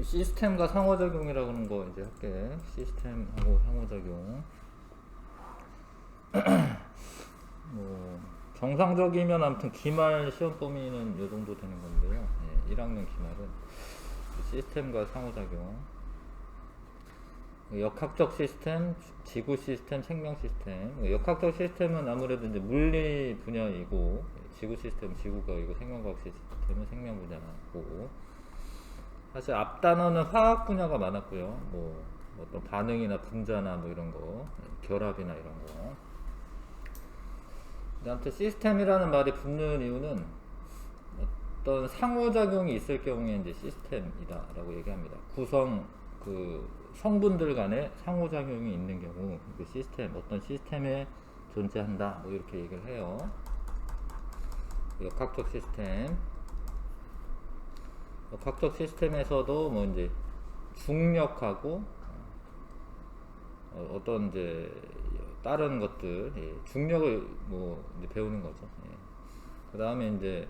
시스템과 상호작용이라고 하는 거 이제 할게. 시스템하고 상호작용. 뭐 정상적이면 아무튼 기말 시험 범위는 이 정도 되는 건데요. 1학년 기말은 시스템과 상호작용. 역학적 시스템, 지구 시스템, 생명 시스템. 역학적 시스템은 아무래도 이제 물리 분야이고, 지구 시스템, 지구과학이고, 생명과학 시스템은 생명 분야고. 사실 앞 단어는 화학 분야가 많았고요. 뭐 어떤 반응이나 분자나 뭐 이런 거, 결합이나 이런 거. 아무튼 시스템이라는 말이 붙는 이유는 어떤 상호작용이 있을 경우에 이제 시스템이다라고 얘기합니다. 성분들 간에 상호작용이 있는 경우 그 시스템, 어떤 시스템에 존재한다 뭐 이렇게 얘기를 해요. 역학적 시스템. 역학적 시스템에서도 뭐 이제 중력하고 어떤 이제 다른 것들, 중력을 뭐 이제 배우는 거죠. 그 다음에 이제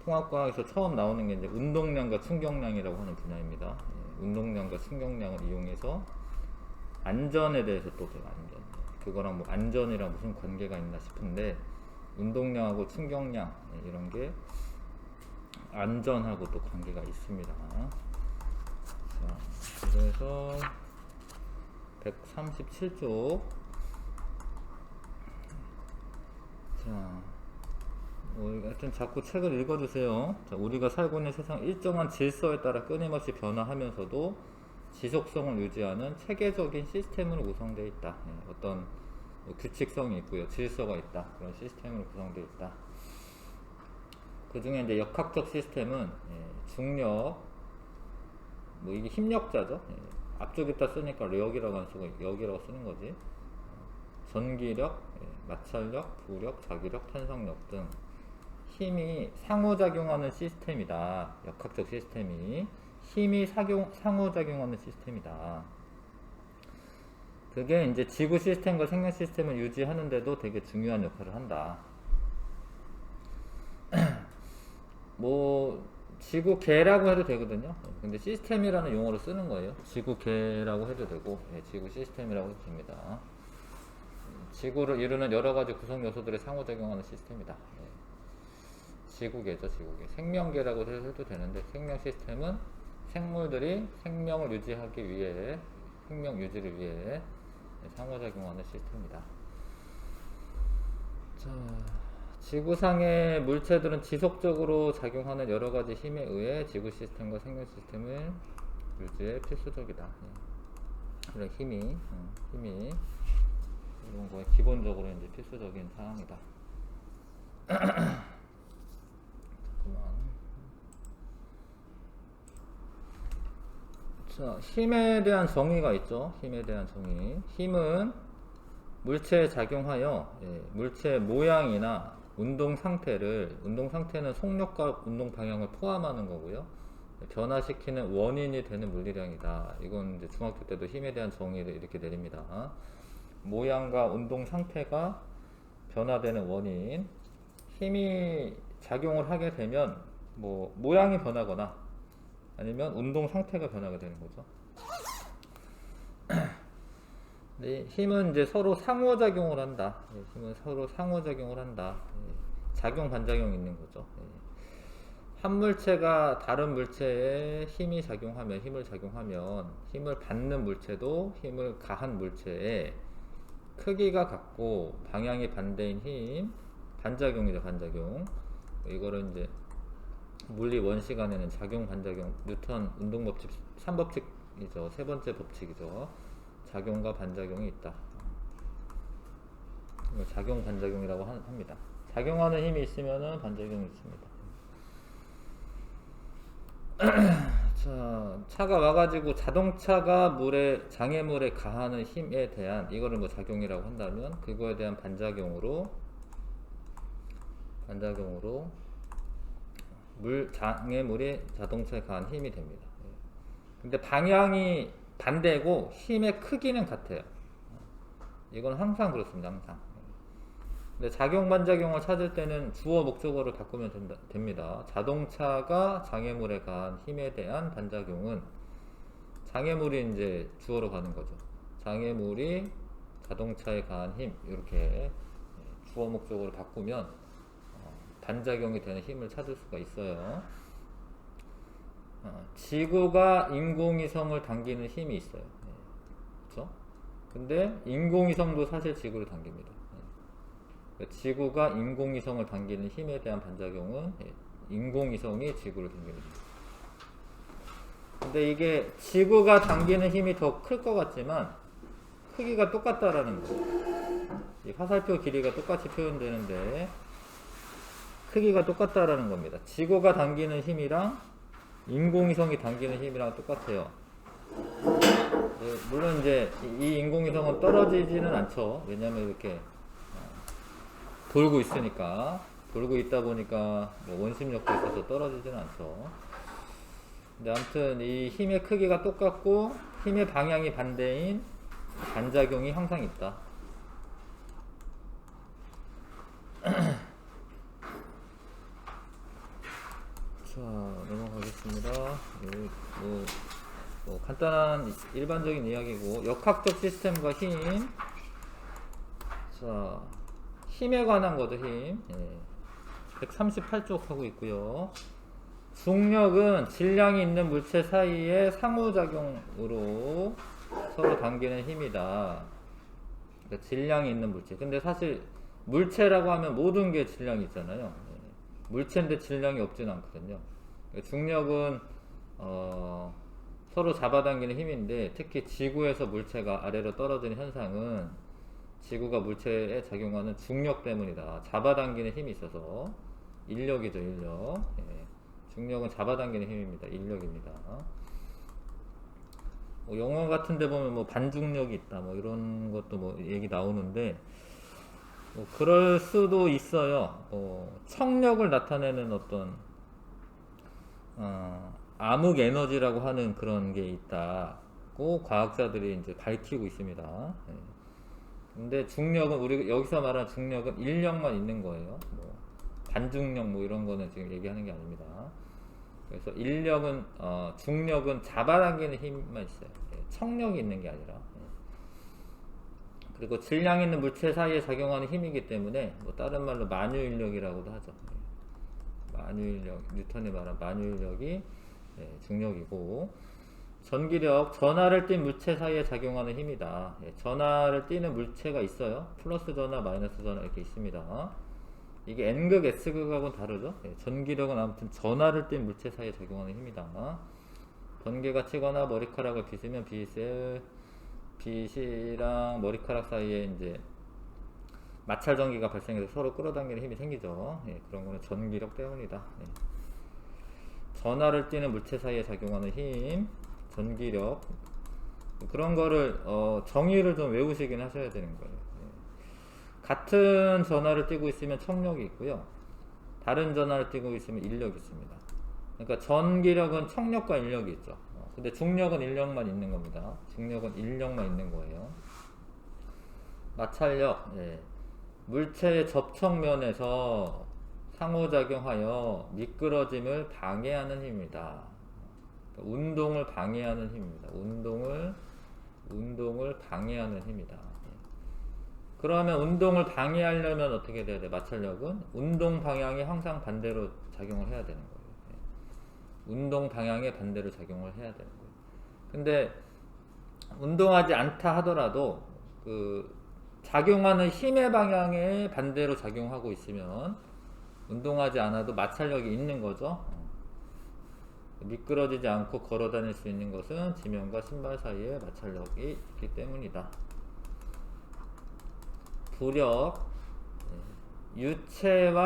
통합과학에서 처음 나오는 게 이제 운동량과 충격량이라고 하는 분야입니다. 운동량과 충격량을 이용해서 안전에 대해서 또 제가 안전, 그거랑 뭐 안전이랑 무슨 관계가 있나 싶은데 운동량하고 충격량 이런 게 안전하고 또 관계가 있습니다. 자, 그래서 137쪽. 자, 하여튼 자꾸 책을 읽어주세요. 자, 우리가 살고 있는 세상 일정한 질서에 따라 끊임없이 변화하면서도 지속성을 유지하는 체계적인 시스템으로 구성되어 있다. 어떤 규칙성이 있고요, 질서가 있다. 그런 시스템으로 구성되어 있다. 그 중에 이제 역학적 시스템은 중력, 뭐 이게 힘력자죠. 앞쪽에다 쓰니까 역이라고 안 쓰고 역이라고 쓰는 거지. 전기력, 마찰력, 부력, 자기력, 탄성력 등 힘이 상호작용하는 시스템이다. 역학적 시스템이 힘이 상호작용하는 시스템이다. 그게 이제 지구 시스템과 생명 시스템을 유지하는데도 되게 중요한 역할을 한다. 뭐 지구계라고 해도 되거든요. 근데 시스템이라는 용어로 쓰는 거예요. 지구계라고 해도 되고, 지구 시스템이라고 해도 됩니다. 지구를 이루는 여러 가지 구성 요소들이 상호작용하는 시스템이다. 지구계죠, 지구계. 생명계라고 해도 되는데, 생명 시스템은 생물들이 생명을 유지하기 위해, 생명 유지를 위해 상호작용하는 시스템이다. 자, 지구상의 물체들은 지속적으로 작용하는 여러 가지 힘에 의해 지구 시스템과 생명 시스템을 유지에 필수적이다. 그런 힘이 이런 거에 기본적으로 이제 필수적인 사항이다. 자, 힘에 대한 정의가 있죠. 힘에 대한 정의. 힘은 물체에 작용하여 물체의 모양이나 운동 상태는 속력과 운동 방향을 포함하는 거고요. 변화시키는 원인이 되는 물리량이다. 이건 이제 중학교 때도 힘에 대한 정의를 이렇게 내립니다. 모양과 운동 상태가 변화되는 원인. 힘이 작용을 하게 되면 뭐 모양이 변하거나 아니면 운동 상태가 변하게 되는 거죠. 네, 힘은 이제 서로 상호작용을 한다. 힘은 서로 상호작용을 한다. 작용 반작용이 있는 거죠. 한 물체가 다른 물체에 힘을 작용하면 힘을 받는 물체도 힘을 가한 물체에 크기가 같고 방향이 반대인 힘, 반작용이죠, 반작용. 이거를 이제 물리 원시간에는 작용 반작용, 뉴턴 운동법칙 3법칙이죠. 세 번째 법칙이죠. 작용과 반작용이 있다. 작용 반작용이라고 합니다. 작용하는 힘이 있으면 반작용이 있습니다. 자, 차가 와가지고 자동차가 장애물에 가하는 힘에 대한 이거를 뭐 작용이라고 한다면 그거에 대한 반작용으로 장애물이 자동차에 가한 힘이 됩니다. 근데 방향이 반대고 힘의 크기는 같아요. 이건 항상 그렇습니다. 항상. 근데 작용 반작용을 찾을 때는 주어 목적어를 바꾸면 됩니다. 자동차가 장애물에 가한 힘에 대한 반작용은, 장애물이 이제 주어로 가는 거죠. 장애물이 자동차에 가한 힘, 이렇게 주어 목적어를 바꾸면 반작용이 되는 힘을 찾을 수가 있어요. 지구가 인공위성을 당기는 힘이 있어요. 그렇죠? 근데 인공위성도 사실 지구를 당깁니다. 지구가 인공위성을 당기는 힘에 대한 반작용은 인공위성이 지구를 당깁니다. 근데 이게 지구가 당기는 힘이 더 클 것 같지만 크기가 똑같다라는 거예요. 이 화살표 길이가 똑같이 표현되는데 크기가 똑같다라는 겁니다. 지구가 당기는 힘이랑 인공위성이 당기는 힘이랑 똑같아요. 물론 이제 이 인공위성은 떨어지지는 않죠. 왜냐면 이렇게 돌고 있으니까, 돌고 있다 보니까 뭐 원심력도 있어서 떨어지지는 않죠. 근데 아무튼 이 힘의 크기가 똑같고 힘의 방향이 반대인 반작용이 항상 있다. 자, 넘어가겠습니다. 뭐 간단한 일반적인 이야기고, 역학적 시스템과 힘. 자, 힘에 관한 거죠, 힘. 138쪽 하고 있고요. 중력은 질량이 있는 물체 사이의 상호작용으로 서로 당기는 힘이다. 그러니까 질량이 있는 물체. 근데 사실 물체라고 하면 모든 게 질량이 있잖아요. 물체인데 질량이 없진 않거든요. 그러니까 중력은 서로 잡아당기는 힘인데, 특히 지구에서 물체가 아래로 떨어지는 현상은 지구가 물체에 작용하는 중력 때문이다. 잡아당기는 힘이 있어서. 인력이죠, 인력. 중력은 잡아당기는 힘입니다. 인력입니다. 뭐 영화 같은 데 보면 뭐 반중력이 있다, 뭐 이런 것도 뭐 얘기 나오는데, 뭐 그럴 수도 있어요. 청력을 나타내는 어떤 암흑 에너지라고 하는 그런 게 있다고 과학자들이 이제 밝히고 있습니다. 근데 중력은, 우리 여기서 말하는 중력은 인력만 있는 거예요. 뭐 반중력 뭐 이런 거는 지금 얘기하는 게 아닙니다. 그래서 인력은 중력은 잡아당기는 힘만 있어요. 청력이 있는 게 아니라. 그리고 질량 있는 물체 사이에 작용하는 힘이기 때문에 뭐 다른 말로 만유인력이라고도 하죠. 만유인력, 뉴턴이 말한 만유인력이 중력이고, 전기력, 전하를 띈 물체 사이에 작용하는 힘이다. 전하를 띠는 물체가 있어요. 플러스 전하, 마이너스 전하 이렇게 있습니다. 이게 N극, S극하고는 다르죠. 전기력은 아무튼 전하를 띈 물체 사이에 작용하는 힘이다. 번개가 치거나 머리카락을 빗으면 빛이랑 머리카락 사이에 이제 마찰 전기가 발생해서 서로 끌어당기는 힘이 생기죠. 그런 거는 전기력 때문이다. 전하를 띠는 물체 사이에 작용하는 힘, 전기력, 그런 거를 정의를 좀 외우시긴 하셔야 되는 거예요. 같은 전하를 띠고 있으면 청력이 있고요, 다른 전하를 띠고 있으면 인력이 있습니다. 그러니까 전기력은 청력과 인력이 있죠. 근데 중력은 인력만 있는 겁니다. 중력은 인력만 있는 거예요. 마찰력, 물체의 접촉면에서 상호작용하여 미끄러짐을 방해하는 힘입니다. 그러니까 운동을 방해하는 힘입니다. 운동을 방해하는 힘이다. 그러면 운동을 방해하려면 어떻게 돼야 돼? 마찰력은 운동 방향이 항상 반대로 작용을 해야 되는 거예요. 운동 방향에 반대로 작용을 해야 되는 거예요. 근데 운동하지 않다 하더라도 그 작용하는 힘의 방향에 반대로 작용하고 있으면 운동하지 않아도 마찰력이 있는 거죠. 미끄러지지 않고 걸어 다닐 수 있는 것은 지면과 신발 사이에 마찰력이 있기 때문이다. 부력, 유체라고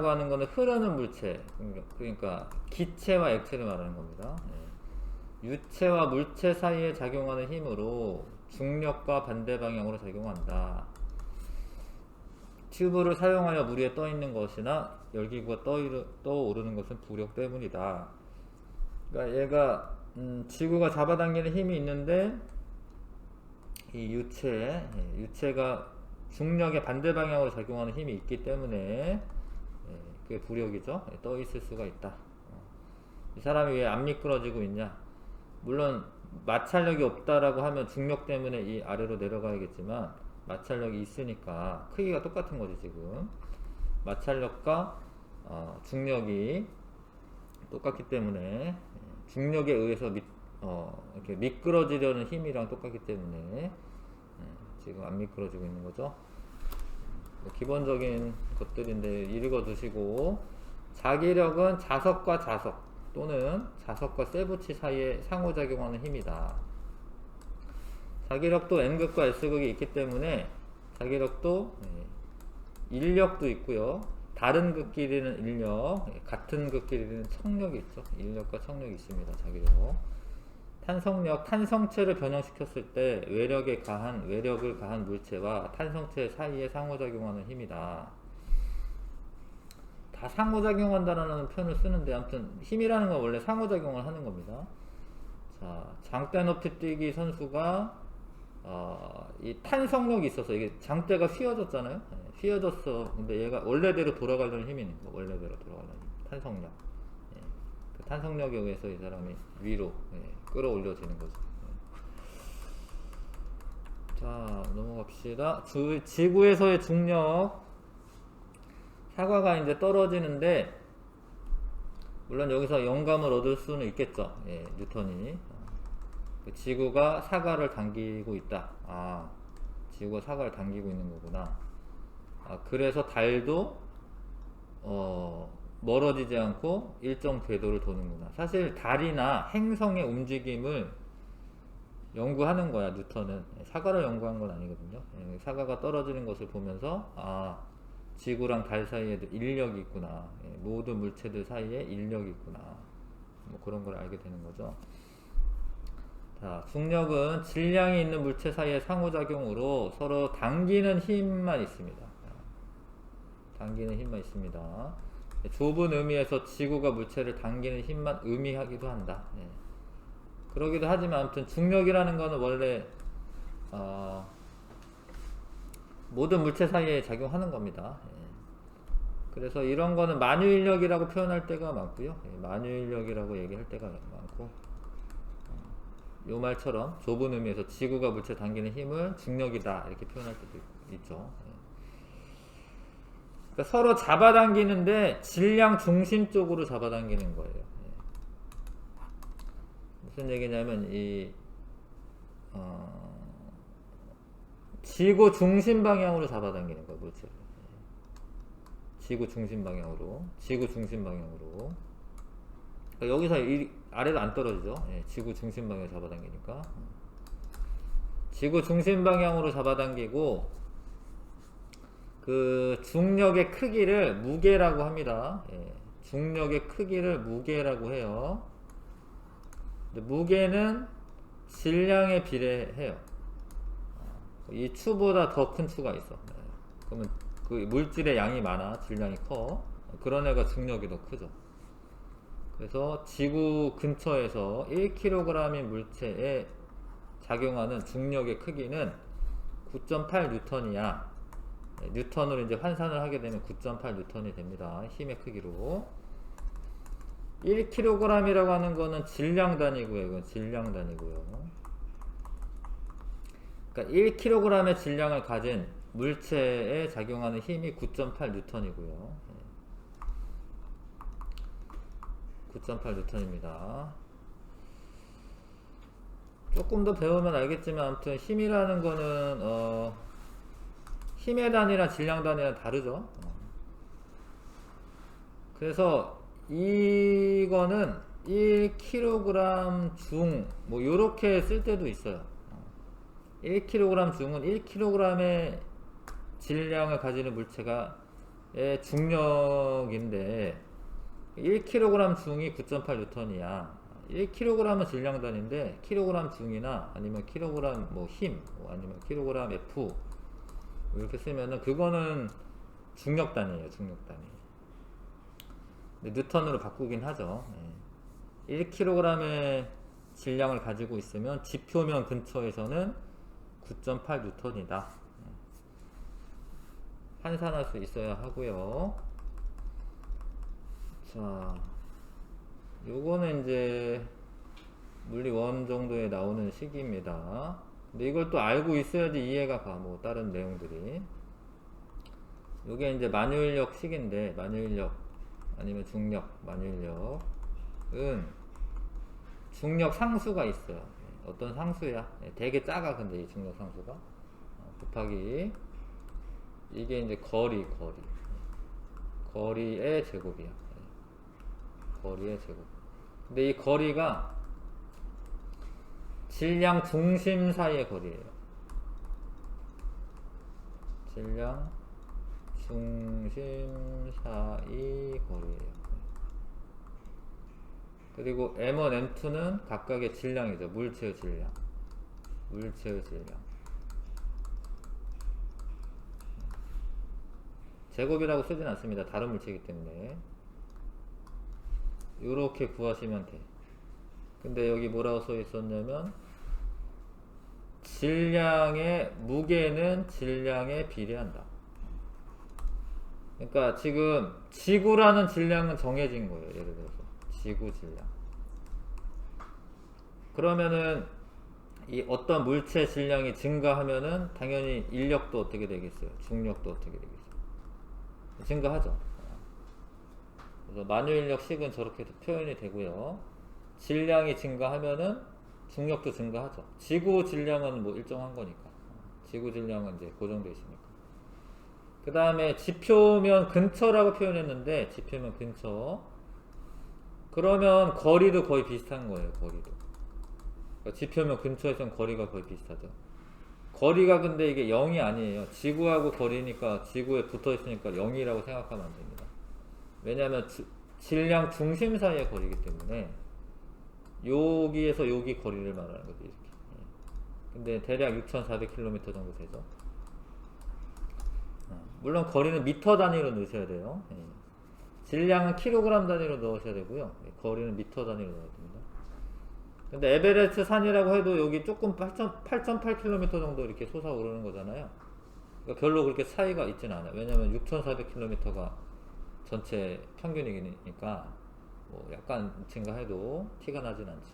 하는 것은 흐르는 물체, 그러니까 기체와 액체를 말하는 겁니다. 유체와 물체 사이에 작용하는 힘으로 중력과 반대 방향으로 작용한다. 튜브를 사용하여 물 위에 떠 있는 것이나 열기구가 떠오르는 것은 부력 때문이다. 그러니까 얘가 지구가 잡아당기는 힘이 있는데 이 유체가 중력의 반대 방향으로 작용하는 힘이 있기 때문에 그게 부력이죠. 떠 있을 수가 있다. 이 사람이 왜 안 미끄러지고 있냐? 물론 마찰력이 없다라고 하면 중력 때문에 이 아래로 내려가야겠지만 마찰력이 있으니까 크기가 똑같은 거지 지금. 마찰력과 중력이 똑같기 때문에 중력에 의해서 이렇게 미끄러지려는 힘이랑 똑같기 때문에 지금 안 미끄러지고 있는 거죠. 기본적인 것들인데 읽어두시고, 자기력은 자석과 자석 또는 자석과 쇠붙이 사이에 상호작용하는 힘이다. 자기력도 N극과 S극이 있기 때문에 자기력도 인력도 있고요. 다른 극끼리는 인력, 같은 극끼리는 청력이 있죠. 인력과 청력이 있습니다. 자기력. 탄성력, 탄성체를 변형시켰을 때 외력을 가한 물체와 탄성체 사이에 상호작용하는 힘이다. 다 상호작용한다라는 표현을 쓰는데, 아무튼 힘이라는 건 원래 상호작용을 하는 겁니다. 자, 장대 높이 뛰기 선수가 이 탄성력이 있어서 이게 장대가 휘어졌잖아요. 휘어졌어. 근데 얘가 원래대로 돌아가려는 힘이 있는 거. 원래대로 돌아가려는 힘. 탄성력. 그 탄성력에 의해서 이 사람이 위로 끌어올려지는 거죠. 자, 넘어갑시다. 지구에서의 중력. 사과가 이제 떨어지는데, 물론 여기서 영감을 얻을 수는 있겠죠. 뉴턴이. 지구가 사과를 당기고 있다. 지구가 사과를 당기고 있는 거구나. 그래서 달도 멀어지지 않고 일정 궤도를 도는구나. 사실 달이나 행성의 움직임을 연구하는 거야, 뉴턴은. 사과를 연구한 건 아니거든요. 사과가 떨어지는 것을 보면서 지구랑 달 사이에도 인력이 있구나. 모든 물체들 사이에 인력이 있구나. 뭐 그런 걸 알게 되는 거죠. 자, 중력은 질량이 있는 물체 사이의 상호작용으로 서로 당기는 힘만 있습니다. 당기는 힘만 있습니다. 좁은 의미에서 지구가 물체를 당기는 힘만 의미하기도 한다. 그러기도 하지만 아무튼 중력이라는 거는 원래 모든 물체 사이에 작용하는 겁니다. 그래서 이런 거는 만유인력이라고 표현할 때가 많고요. 만유인력이라고 얘기할 때가 많고, 요 말처럼 좁은 의미에서 지구가 물체 당기는 힘을 중력이다 이렇게 표현할 때도 있죠. 그러니까 서로 잡아당기는데 질량 중심 쪽으로 잡아당기는 거예요. 무슨 얘기냐면 지구 중심 방향으로 잡아당기는 거예요, 물체를. 지구 중심 방향으로. 그러니까 여기서 아래로 안 떨어지죠. 지구 중심 방향으로 잡아당기니까. 지구 중심 방향으로 잡아당기고, 그 중력의 크기를 무게라고 합니다. 중력의 크기를 무게라고 해요. 근데 무게는 질량에 비례해요. 이 추보다 더 큰 추가 있어. 그러면 그 물질의 양이 많아, 질량이 커. 그런 애가 중력이 더 크죠. 그래서 지구 근처에서 1kg인 물체에 작용하는 중력의 크기는 9.8 뉴턴이야. 뉴턴으로 이제 환산을 하게 되면 9.8 뉴턴이 됩니다. 힘의 크기로. 1kg이라고 하는 거는 질량 단위고요. 이건 질량 단위고요. 그러니까 1kg의 질량을 가진 물체에 작용하는 힘이 9.8 뉴턴이고요. 9.8 뉴턴입니다. 조금 더 배우면 알겠지만, 아무튼 힘이라는 거는 힘의 단위랑 질량 단위랑 다르죠. 그래서 이거는 1kg 중 뭐 요렇게 쓸 때도 있어요. 1kg 중은 1kg의 질량을 가지는 물체가 중력인데 1kg 중이 9.8 뉴턴이야. 1kg은 질량 단위인데 kg 중이나 아니면 kg 뭐 힘, 아니면 kg F 이렇게 쓰면은 그거는 중력 단위예요. 중력 단위. 근데 뉴턴으로 바꾸긴 하죠. 1kg의 질량을 가지고 있으면 지표면 근처에서는 9.8 뉴턴이다. 환산할 수 있어야 하고요. 자, 요거는 이제 물리 1 정도에 나오는 식입니다. 근데 이걸 또 알고 있어야지 이해가 가. 뭐 다른 내용들이. 요게 이제 만유인력 식인데, 만유인력 아니면 중력, 만유인력은 중력 상수가 있어요. 어떤 상수야? 되게 작아. 근데 이 중력 상수가 곱하기 이게 이제 거리의 제곱이야. 거리의 제곱. 근데 이 거리가 질량 중심 사이의 거리예요. 질량 중심 사이 거리예요. 그리고 M1, M2는 각각의 질량이죠. 물체의 질량. 제곱이라고 쓰진 않습니다. 다른 물체이기 때문에. 이렇게 구하시면 돼. 근데 여기 뭐라고 써 있었냐면 질량의 무게는 질량에 비례한다. 그러니까 지금 지구라는 질량은 정해진 거예요. 예를 들어서 지구 질량. 그러면은 이 어떤 물체 질량이 증가하면은 당연히 인력도 어떻게 되겠어요? 중력도 어떻게 되겠어요? 증가하죠. 그래서 만유인력식은 저렇게 표현이 되고요. 질량이 증가하면은 중력도 증가하죠. 지구 질량은 뭐 일정한 거니까. 지구 질량은 이제 고정되어 있으니까. 그 다음에 지표면 근처라고 표현했는데, 지표면 근처. 그러면 거리도 거의 비슷한 거예요. 거리도. 그러니까 지표면 근처에선 거리가 거의 비슷하죠. 거리가 근데 이게 0이 아니에요. 지구하고 거리니까 지구에 붙어 있으니까 0이라고 생각하면 안 됩니다. 왜냐하면 질량 중심 사이의 거리이기 때문에 여기에서 여기 거리를 말하는 거죠. 이렇게. 근데 대략 6,400km 정도 되죠. 물론 거리는 미터 단위로 넣으셔야 돼요. 질량은 킬로그램 단위로 넣으셔야 되고요. 거리는 미터 단위로 넣어야 됩니다. 근데 에베레스트 산이라고 해도 여기 조금 8.8km 정도 이렇게 솟아오르는 거잖아요. 그러니까 별로 그렇게 차이가 있지는 않아요. 왜냐면 6,400km가 전체 평균이니까 뭐 약간 증가해도 티가 나진 않지.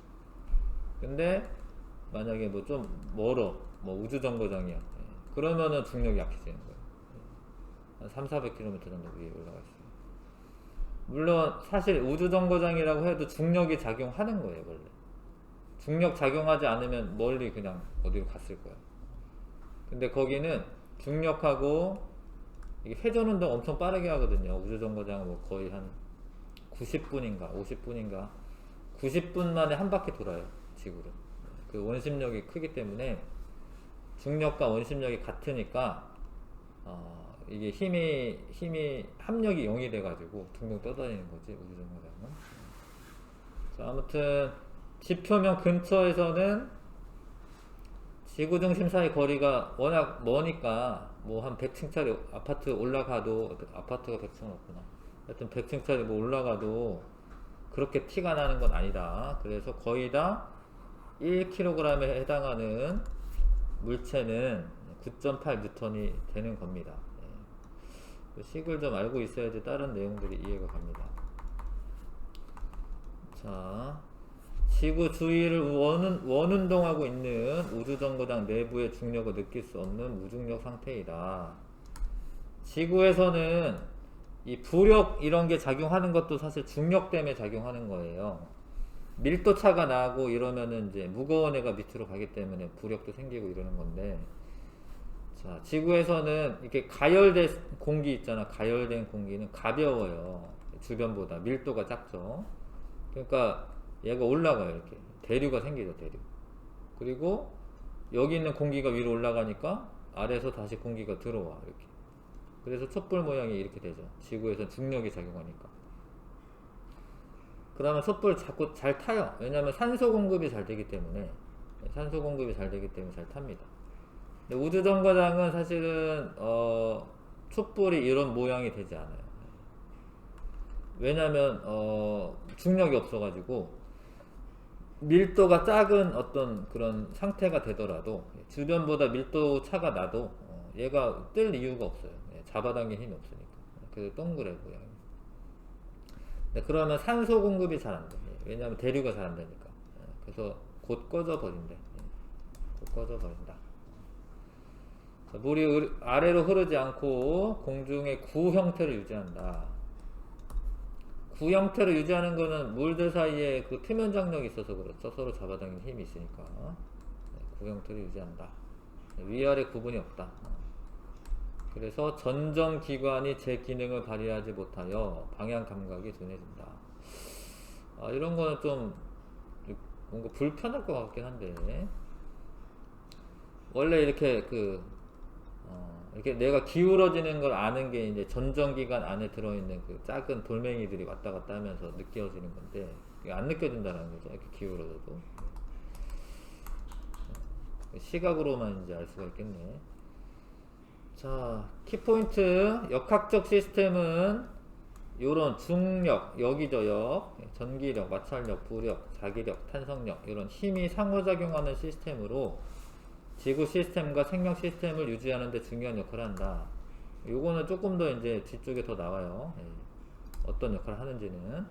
근데 만약에 뭐 좀 멀어, 뭐 우주정거장이야. 그러면은 중력이 약해지는 거예요. 한 3,400km 정도 위에 올라가 있어요. 물론 사실 우주정거장이라고 해도 중력이 작용하는 거예요, 원래. 중력 작용하지 않으면 멀리 그냥 어디로 갔을 거예요. 근데 거기는 중력하고 이게 회전운동 엄청 빠르게 하거든요. 우주정거장은 뭐 거의 한 90분인가 50분인가 90분 만에 한 바퀴 돌아요. 지구를. 그 원심력이 크기 때문에 중력과 원심력이 같으니까 이게 힘이 합력이 0이 돼가지고 둥둥 떠다니는 거지. 우주정거장은. 자, 아무튼 지표면 근처에서는 지구 중심 사이 거리가 워낙 머니까 뭐 한 100층짜리 아파트 올라가도, 아파트가 100층은 없구나. 하여튼 100층짜리 뭐 올라가도 그렇게 티가 나는 건 아니다. 그래서 거의 다 1kg에 해당하는 물체는 9.8N이 되는 겁니다. 식을 좀 알고 있어야지 다른 내용들이 이해가 갑니다. 자, 지구 주위를 원운동하고 있는 우주정거장 내부의 중력을 느낄 수 없는 무중력 상태이다. 지구에서는 이 부력 이런 게 작용하는 것도 사실 중력 때문에 작용하는 거예요. 밀도 차가 나고 이러면은 이제 무거운 애가 밑으로 가기 때문에 부력도 생기고 이러는 건데, 자, 지구에서는 이렇게 가열된 공기 있잖아. 가열된 공기는 가벼워요. 주변보다 밀도가 작죠. 그러니까 얘가 올라가요. 이렇게 대류가 생기죠. 대류. 그리고 여기 있는 공기가 위로 올라가니까 아래에서 다시 공기가 들어와. 이렇게. 그래서 촛불 모양이 이렇게 되죠. 지구에서 중력이 작용하니까. 그러면 촛불 자꾸 잘 타요. 왜냐하면 산소 공급이 잘 되기 때문에. 산소 공급이 잘 되기 때문에 잘 탑니다. 근데 우주정거장은 사실은 촛불이 이런 모양이 되지 않아요. 왜냐하면 중력이 없어가지고 밀도가 작은 어떤 그런 상태가 되더라도 주변보다 밀도 차가 나도 얘가 뜰 이유가 없어요. 잡아당긴 힘이 없으니까. 그래서 동그래 모양이. 네, 그러면 산소 공급이 잘 안 돼. 왜냐하면 대류가 잘 안 되니까. 그래서 곧 꺼져 버린대. 곧 꺼져 버린다. 물이 아래로 흐르지 않고 공중의 구 형태를 유지한다. 구 형태를 유지하는 거는 물들 사이에 그 표면 장력이 있어서 그렇죠. 서로 잡아당기는 힘이 있으니까. 구 형태를 유지한다. 위아래 구분이 없다. 그래서 전정기관이 제 기능을 발휘하지 못하여 방향 감각이 둔해진다. 이런 거는 좀 뭔가 불편할 것 같긴 한데, 원래 이렇게 이렇게 내가 기울어지는 걸 아는 게 이제 전정기관 안에 들어있는 그 작은 돌멩이들이 왔다 갔다 하면서 느껴지는 건데, 이게 안 느껴진다는 거죠. 이렇게 기울어져도. 시각으로만 이제 알 수가 있겠네. 자, 키포인트. 역학적 시스템은 요런 중력, 여기저역, 전기력, 마찰력, 부력, 자기력, 탄성력, 이런 힘이 상호작용하는 시스템으로 지구 시스템과 생명 시스템을 유지하는 데 중요한 역할을 한다. 요거는 조금 더 이제 뒤쪽에 더 나와요. 어떤 역할을 하는지는.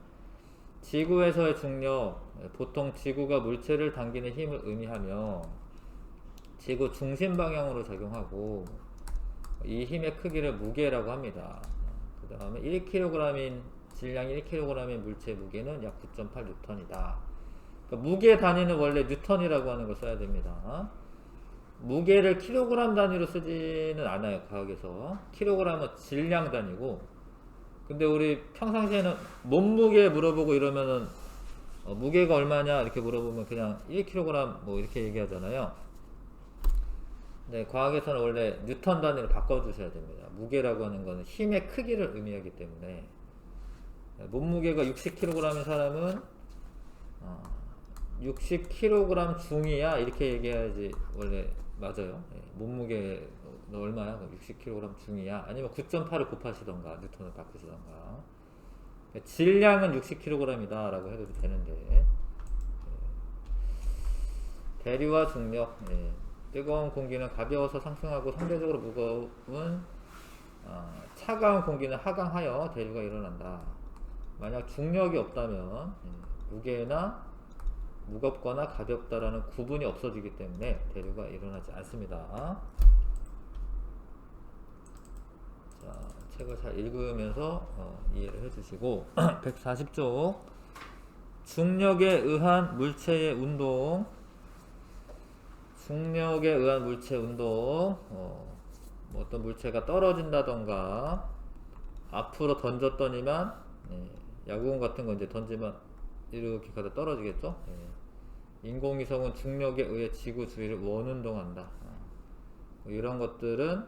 지구에서의 중력, 보통 지구가 물체를 당기는 힘을 의미하며 지구 중심 방향으로 작용하고, 이 힘의 크기를 무게라고 합니다. 그 다음에 1kg인 질량 1kg의 물체의 무게는 약 9.8N이다. 그러니까 무게 단위는 원래 뉴턴이라고 하는 걸 써야 됩니다. 무게를 킬로그램 단위로 쓰지는 않아요, 과학에서. 킬로그램은 질량 단위고, 근데 우리 평상시에는 몸무게 물어보고 이러면은 무게가 얼마냐 이렇게 물어보면 그냥 1kg 뭐 이렇게 얘기하잖아요. 네, 과학에서는 원래 뉴턴 단위로 바꿔주셔야 됩니다. 무게라고 하는 거는 힘의 크기를 의미하기 때문에, 몸무게가 60kg인 사람은 60kg 중이야 이렇게 얘기해야지 원래 맞아요. 몸무게 너 얼마야? 60kg 중이야. 아니면 9.8을 곱하시던가 뉴턴을 바꾸시던가. 질량은 60kg이다 라고 해도 되는데, 대류와 중력. 뜨거운 공기는 가벼워서 상승하고 상대적으로 무거운 차가운 공기는 하강하여 대류가 일어난다. 만약 중력이 없다면 무게나 무겁거나 가볍다라는 구분이 없어지기 때문에 대류가 일어나지 않습니다. 자, 책을 잘 읽으면서 이해를 해주시고 140쪽 중력에 의한 물체의 운동. 중력에 의한 물체 운동, 뭐 어떤 물체가 떨어진다던가 앞으로 던졌더니만, 야구공 같은 거 이제 던지면 이렇게 가다 떨어지겠죠. 인공위성은 중력에 의해 지구 주위를 원운동한다. 이런 것들은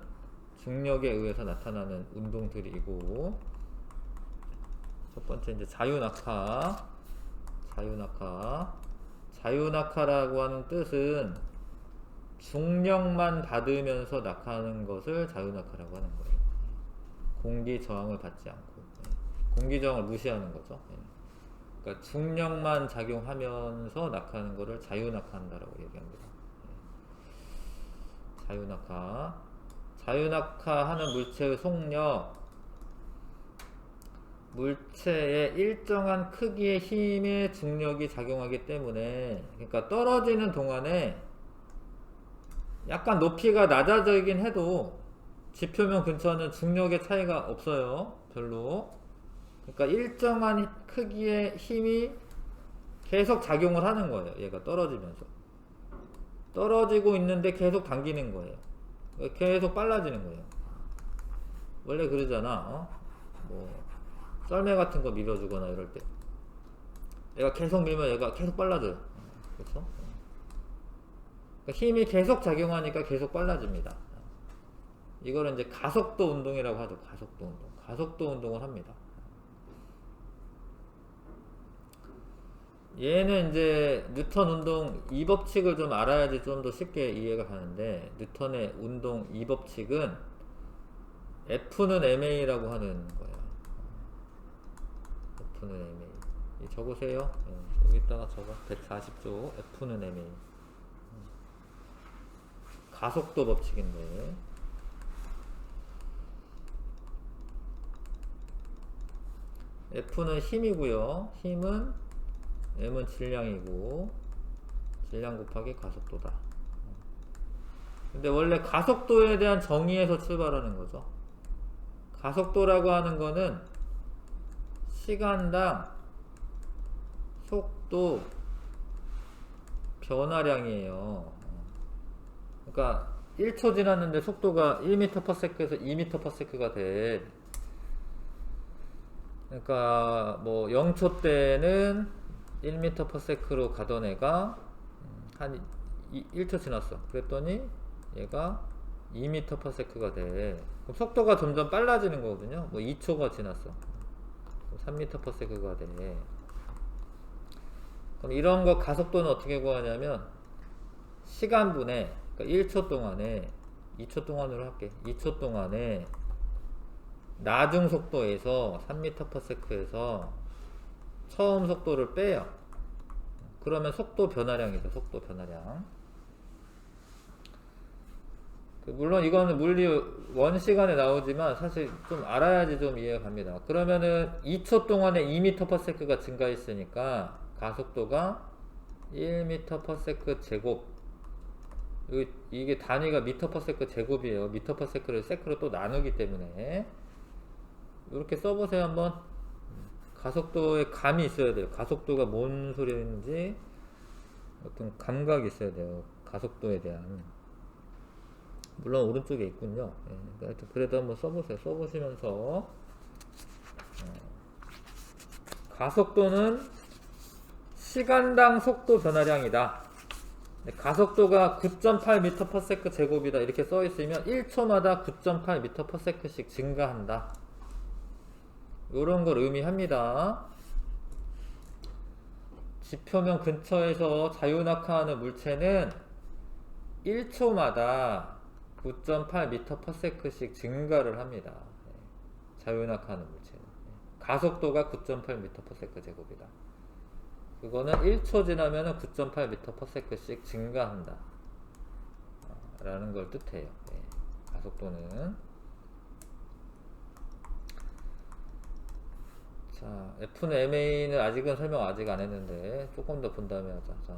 중력에 의해서 나타나는 운동들이고, 첫 번째 이제 자유낙하라고 하는 뜻은 중력만 받으면서 낙하하는 것을 자유낙하라고 하는 거예요. 공기 저항을 받지 않고, 공기 저항을 무시하는 거죠. 그러니까 중력만 작용하면서 낙하하는 것을 자유낙하한다라고 얘기합니다. 자유낙하하는 물체의 속력, 물체의 일정한 크기의 힘의 중력이 작용하기 때문에, 그러니까 떨어지는 동안에 약간 높이가 낮아지긴 해도 지표면 근처는 중력의 차이가 없어요. 별로. 그러니까 일정한 크기의 힘이 계속 작용을 하는 거예요. 얘가 떨어지면서. 떨어지고 있는데 계속 당기는 거예요. 계속 빨라지는 거예요. 원래 그러잖아. 뭐 썰매 같은 거 밀어주거나 이럴 때 얘가 계속 밀면 얘가 계속 빨라져요. 그렇죠? 힘이 계속 작용하니까 계속 빨라집니다. 이거를 이제 가속도 운동이라고 하죠. 가속도 운동을 합니다. 얘는 이제 뉴턴 운동 2법칙을 좀 알아야지 좀 더 쉽게 이해가 가는데, 뉴턴의 운동 2법칙은 F는 ma라고 하는 거예요. F는 ma. 적으세요. 여기다가 적어. 140조 F는 ma. 가속도 법칙인데, F는 힘이고요. 힘은 M은 질량이고, 질량 곱하기 가속도다. 근데 원래 가속도에 대한 정의에서 출발하는 거죠. 가속도라고 하는 거는 시간당 속도 변화량이에요. 그러니까 1초 지났는데 속도가 1m/s에서 2m/s가 돼. 그러니까 뭐 0초 때는 1m/s로 가던 애가 한 1초 지났어. 그랬더니 얘가 2m/s가 돼. 그럼 속도가 점점 빨라지는 거거든요. 뭐 2초가 지났어. 3m/s가 돼. 그럼 이런 거 가속도는 어떻게 구하냐면 시간분에, 그러니까 1초 동안에, 2초 동안으로 할게. 2초 동안에 나중 속도에서 3m/s에서 처음 속도를 빼요. 그러면 속도 변화량이죠. 속도 변화량. 물론 이거는 물리 원시간에 나오지만 사실 좀 알아야지 좀 이해가 갑니다. 그러면은 2초 동안에 2m/s가 증가했으니까 가속도가 1m/s 제곱, 이게 단위가 m/s 제곱이에요. m/s를 세크로 또 나누기 때문에 이렇게 써보세요. 한번. 가속도에 감이 있어야 돼요. 가속도가 뭔 소리인지 어떤 감각이 있어야 돼요. 가속도에 대한. 물론 오른쪽에 있군요. 예, 그래도 한번 써보세요. 써보시면서 가속도는 시간당 속도 변화량이다. 가속도가 9.8m/s 제곱이다. 이렇게 써있으면 1초마다 9.8m/s씩 증가한다. 요런 걸 의미합니다. 지표면 근처에서 자유낙하하는 물체는 1초마다 9.8m/s씩 증가를 합니다. 자유낙하하는 물체는. 가속도가 9.8m/s 제곱이다. 그거는 1초 지나면 9.8m/s씩 증가한다. 라는 걸 뜻해요. 가속도는. 자, F는 MA는 아직은 설명 아직 안 했는데 조금 더 본 다음에 하자. 자,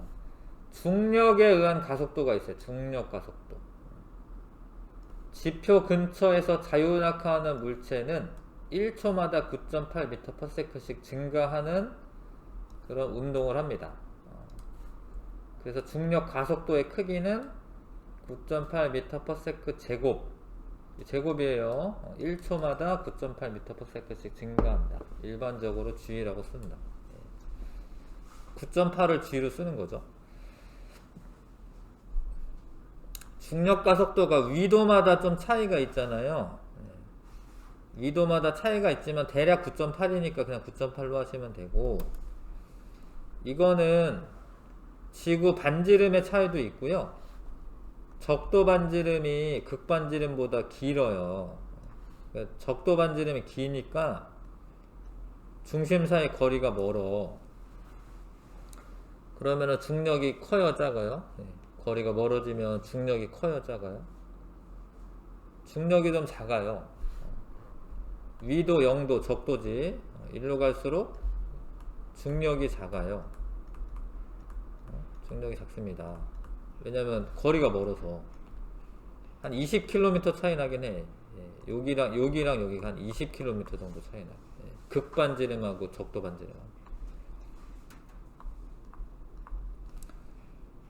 중력에 의한 가속도가 있어요. 중력 가속도. 지표 근처에서 자유낙하하는 물체는 1초마다 9.8m/s씩 증가하는 그런 운동을 합니다. 그래서 중력 가속도의 크기는 9.8m/s 제곱, 제곱이에요. 1초마다 9.8m/s씩 증가한다. 일반적으로 G라고 씁니다. 9.8을 G로 쓰는 거죠. 중력 가속도가 위도마다 좀 차이가 있잖아요. 위도마다 차이가 있지만 대략 9.8이니까 그냥 9.8로 하시면 되고, 이거는 지구 반지름의 차이도 있고요. 적도 반지름이 극반지름보다 길어요. 그러니까 적도 반지름이 기니까 중심 사이 거리가 멀어. 그러면은 중력이 커요, 작아요? 거리가 멀어지면 중력이 커요, 작아요? 중력이 좀 작아요. 위도 0도, 적도지. 일로 갈수록 중력이 작아요. 중력이 작습니다. 왜냐면 거리가 멀어서. 한 20km 차이 나긴 해. 여기랑 여기가 한 20km 정도 차이 나. 극반지름하고 적도반지름.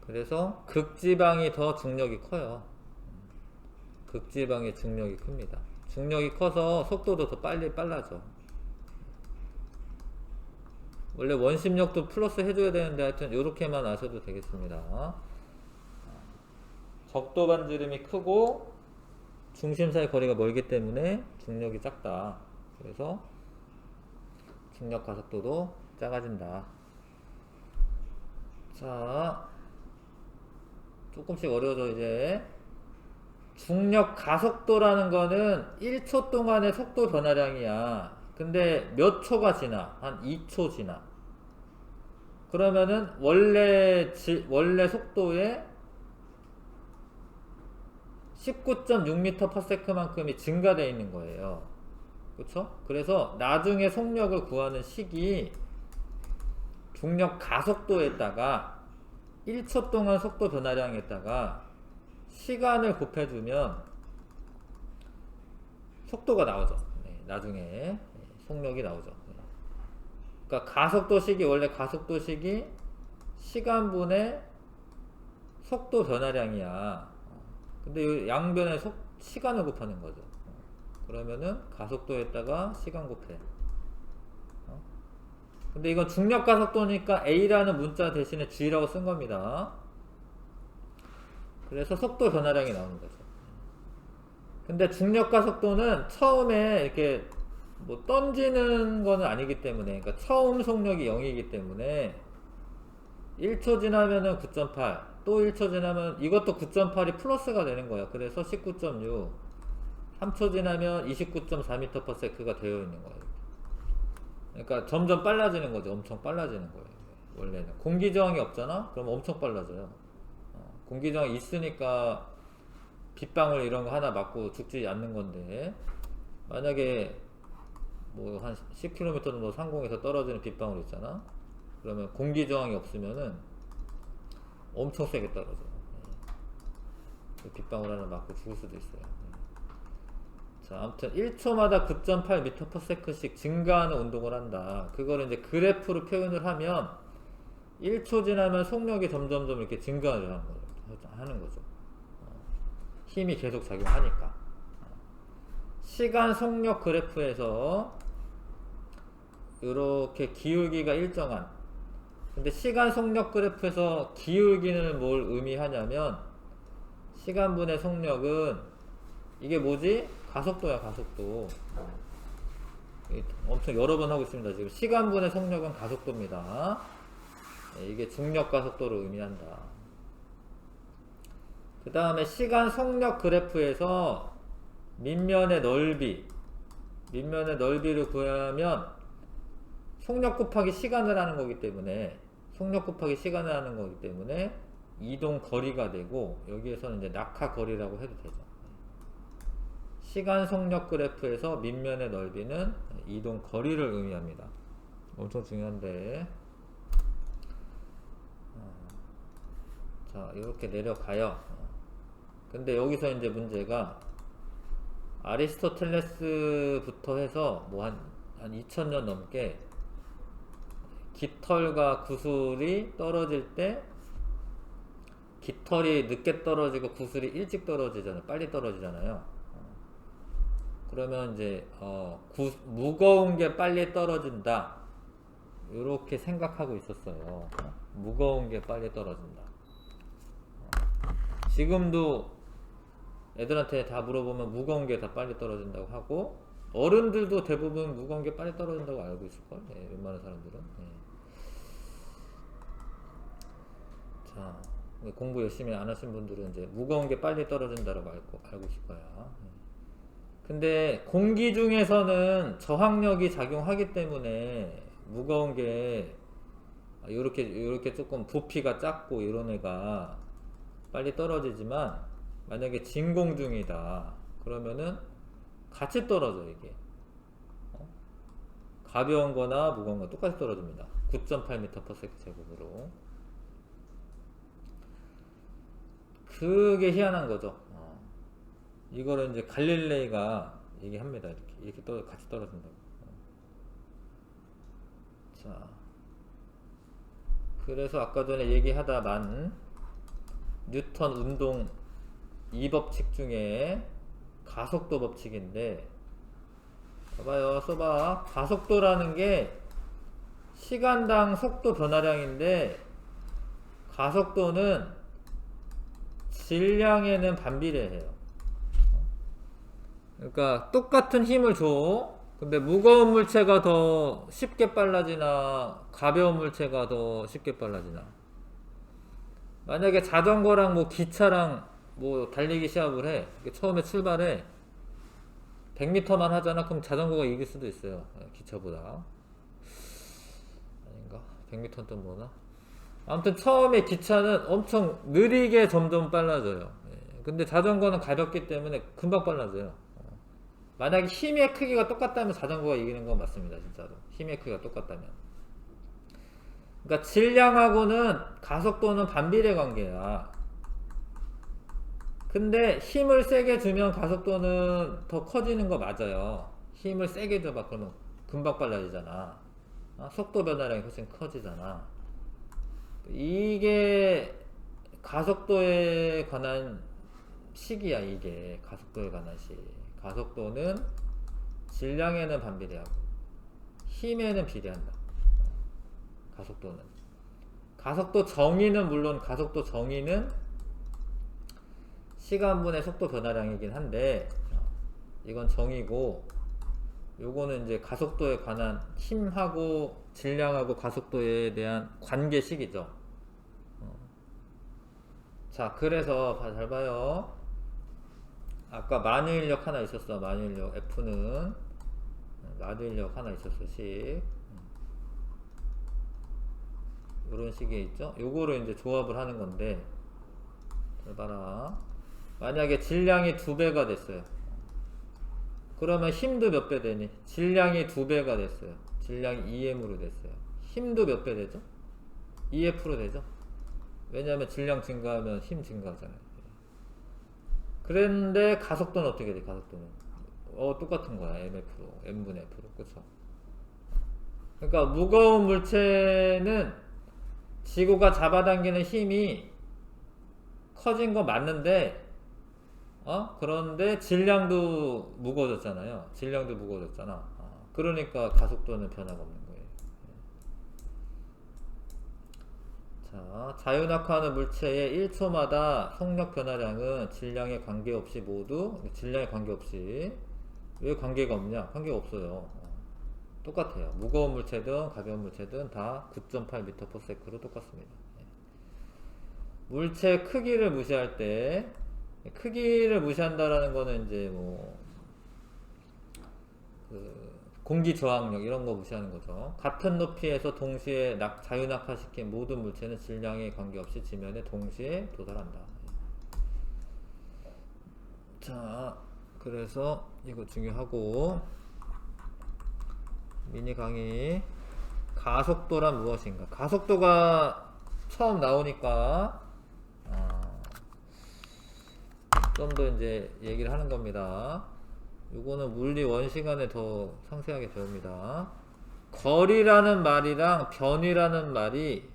그래서 극지방이 더 중력이 커요. 극지방의 중력이 큽니다. 중력이 커서 속도도 더 빨라져. 원래 원심력도 플러스 해줘야 되는데 하여튼 요렇게만 아셔도 되겠습니다. 적도 반지름이 크고 중심 사이 거리가 멀기 때문에 중력이 작다. 그래서 중력 가속도도 작아진다. 자, 조금씩 어려워져. 이제 중력 가속도라는 거는 1초 동안의 속도 변화량이야. 근데 몇 초가 지나? 한 2초 지나. 그러면은 원래 속도의 19.6m/s만큼이 증가되어 있는 거예요. 그쵸? 그래서 나중에 속력을 구하는 식이 중력 가속도에다가 1초 동안 속도 변화량에다가 시간을 곱해주면 속도가 나오죠. 나중에 속력이 나오죠. 그러니까 가속도식이 원래 가속도식이 시간분의 속도 변화량이야. 근데 이 양변의 시간을 곱하는 거죠. 그러면은 가속도에다가 시간 곱해. 근데 이건 중력 가속도니까 A라는 문자 대신에 G라고 쓴 겁니다. 그래서 속도 변화량이 나오는 거죠. 근데 중력 가속도는 처음에 이렇게 뭐 던지는 거는 아니기 때문에, 그러니까 처음 속력이 0이기 때문에 1초 지나면은 9.8, 또 1초 지나면 이것도 9.8이 플러스가 되는 거예요. 그래서 19.6, 3초 지나면 29.4m/s가 되어 있는 거예요. 그러니까 점점 빨라지는 거죠. 엄청 빨라지는 거예요. 원래는 공기 저항이 없잖아? 그럼 엄청 빨라져요. 공기 저항이 있으니까 빗방울 이런 거 하나 맞고 죽지 않는 건데, 만약에 뭐 한 10km 정도 상공에서 떨어지는 빗방울 있잖아? 그러면 공기 저항이 없으면은 엄청 세게 떨어져요. 그 빗방울 하나 맞고 죽을 수도 있어요. 자, 아무튼 1초마다 9.8m/s씩 증가하는 운동을 한다. 그거를 이제 그래프로 표현을 하면 1초 지나면 속력이 점점점 이렇게 증가를 하는 거죠. 힘이 계속 작용하니까. 시간 속력 그래프에서 이렇게 기울기가 일정한, 근데 시간 속력 그래프에서 기울기는 뭘 의미하냐면 시간분의 속력은 이게 뭐지? 가속도야, 가속도. 엄청 여러 번 하고 있습니다. 지금 시간분의 속력은 가속도입니다. 이게 중력 가속도를 의미한다. 그 다음에 시간 속력 그래프에서 밑면의 넓이를 구하면 속력 곱하기 시간을 하는 거기 때문에, 이동 거리가 되고, 여기에서는 이제 낙하 거리라고 해도 되죠. 시간 속력 그래프에서 밑면의 넓이는 이동 거리를 의미합니다. 엄청 중요한데. 자, 이렇게 내려가요. 근데 여기서 이제 문제가 아리스토텔레스부터 해서 뭐 한 2000년 넘게 깃털과 구슬이 떨어질 때 깃털이 늦게 떨어지고 구슬이 일찍 떨어지잖아요. 빨리 떨어지잖아요. 그러면 이제 무거운 게 빨리 떨어진다, 이렇게 생각하고 있었어요. 무거운 게 빨리 떨어진다. 지금도 애들한테 다 물어보면 무거운 게 다 빨리 떨어진다고 하고, 어른들도 대부분 무거운 게 빨리 떨어진다고 알고 있을걸? 네, 웬만한 사람들은. 네. 자, 공부 열심히 안 하신 분들은 이제 무거운 게 빨리 떨어진다고 알고 있을 거야. 네. 근데 공기 중에서는 저항력이 작용하기 때문에 무거운 게 이렇게 조금 부피가 작고 이런 애가 빨리 떨어지지만, 만약에 진공 중이다 그러면은 같이 떨어져. 이게 가벼운 거나 무거운 거 똑같이 떨어집니다. 9.8m/s 제곱으로. 그게 희한한 거죠. 이거를 이제 갈릴레이가 얘기합니다. 이렇게 같이 떨어진다고. 자, 그래서 아까 전에 얘기하다만 뉴턴 운동 2법칙 중에 가속도 법칙인데, 봐봐요. 써봐. 가속도라는 게 시간당 속도 변화량인데, 가속도는 질량에는 반비례해요. 그러니까 똑같은 힘을 줘. 근데 무거운 물체가 더 쉽게 빨라지나 가벼운 물체가 더 쉽게 빨라지나. 만약에 자전거랑 뭐 기차랑 뭐 달리기 시합을 해. 처음에 출발해 100m만 하잖아. 그럼 자전거가 이길 수도 있어요, 기차보다. 아닌가? 100m는 또 뭐나? 아무튼 처음에 기차는 엄청 느리게 점점 빨라져요. 근데 자전거는 가볍기 때문에 금방 빨라져요. 만약에 힘의 크기가 똑같다면 자전거가 이기는 건 맞습니다. 진짜로. 힘의 크기가 똑같다면. 그러니까 질량하고는 가속도는 반비례 관계야. 근데 힘을 세게 주면 가속도는 더 커지는 거 맞아요. 힘을 세게 줘봐. 그러면 금방 빨라지잖아. 속도 변화량이 훨씬 커지잖아. 이게 가속도에 관한 식이야. 이게 가속도에 관한 식. 가속도는 질량에는 반비례하고 힘에는 비례한다. 가속도는. 가속도 정의는 물론 가속도 정의는 시간분의 속도 변화량이긴 한데 이건 정의고 요거는 이제 가속도에 관한 힘하고 질량하고 가속도에 대한 관계식이죠. 자, 그래서 잘 봐요. 아까 만유인력 하나 있었어. 만유인력 F는 만유인력 하나 있었어. 식 요런 식에 있죠. 요거를 이제 조합을 하는 건데 잘 봐라. 만약에 질량이 2배가 됐어요. 그러면 힘도 몇 배 되니? 질량이 2배가 됐어요. 질량이 2M으로 됐어요. 힘도 몇 배 되죠? 2F로 되죠? 왜냐하면 질량 증가하면 힘 증가하잖아요. 그런데 가속도는 어떻게 돼? 가속도는 똑같은 거야. mF로, m분의 F로. 그쵸? 그러니까 무거운 물체는 지구가 잡아당기는 힘이 커진 거 맞는데 그런데 질량도 무거워졌잖아요. 질량도 무거워졌잖아. 그러니까 가속도는 변화가 없는 거예요. 자, 자유낙하하는 물체의 1초마다 속력 변화량은 질량에 관계없이 모두 질량에 관계없이 왜 관계가 없냐? 관계가 없어요. 똑같아요. 무거운 물체든 가벼운 물체든 다 9.8m/s로 똑같습니다. 물체 크기를 무시할 때 크기를 무시한다라는 거는 이제 공기 저항력 이런 거 무시하는 거죠. 같은 높이에서 동시에 자유낙하시킨 모든 물체는 질량에 관계없이 지면에 동시에 도달한다. 자, 그래서 이거 중요하고 미니 강의 가속도란 무엇인가? 가속도가 처음 나오니까 좀 더 이제 얘기를 하는 겁니다. 요거는 물리 1 시간에 더 상세하게 배웁니다. 거리라는 말이랑 변이라는 말이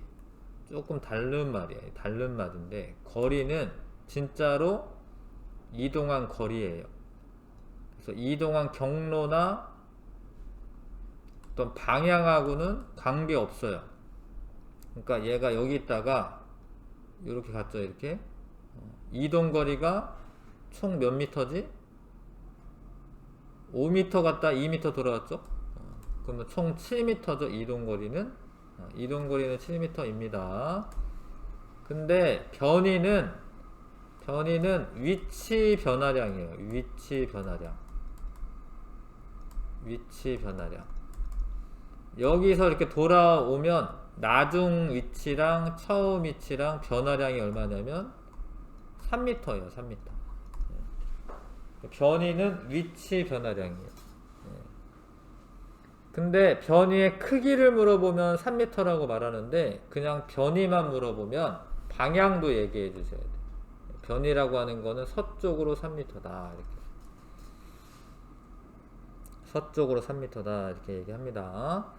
조금 다른 말이에요. 다른 말인데 거리는 진짜로 이동한 거리예요. 그래서 이동한 경로나 어떤 방향하고는 관계 없어요. 그러니까 얘가 여기 있다가 이렇게 갔죠. 이렇게 이동 거리가 총 몇 미터지? 5m 갔다 2m 돌아왔죠? 그러면 총 7m죠. 이동거리는 7m입니다. 근데 변이는 위치 변화량이에요. 위치 변화량. 여기서 이렇게 돌아오면 나중 위치랑 처음 위치랑 변화량이 얼마냐면 3m예요. 3m. 변이는 위치 변화량이에요. 근데 변이의 크기를 물어보면 3m라고 말하는데 그냥 변이만 물어보면 방향도 얘기해 주셔야 돼요. 변이라고 하는 거는 서쪽으로 3m다 이렇게. 서쪽으로 3m다 이렇게 얘기합니다.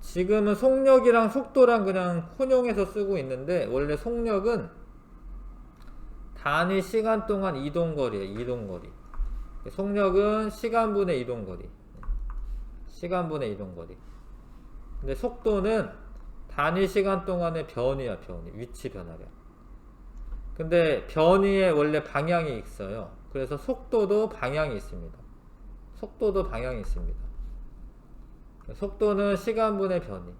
지금은 속력이랑 속도랑 그냥 혼용해서 쓰고 있는데 원래 속력은 단위 시간 동안 이동거리예요. 이동거리. 속력은 시간분의 이동거리. 근데 속도는 단위 시간 동안의 변이야. 위치 변화량. 근데 변이에 원래 방향이 있어요. 그래서 속도도 방향이 있습니다. 속도는 시간분의 변이.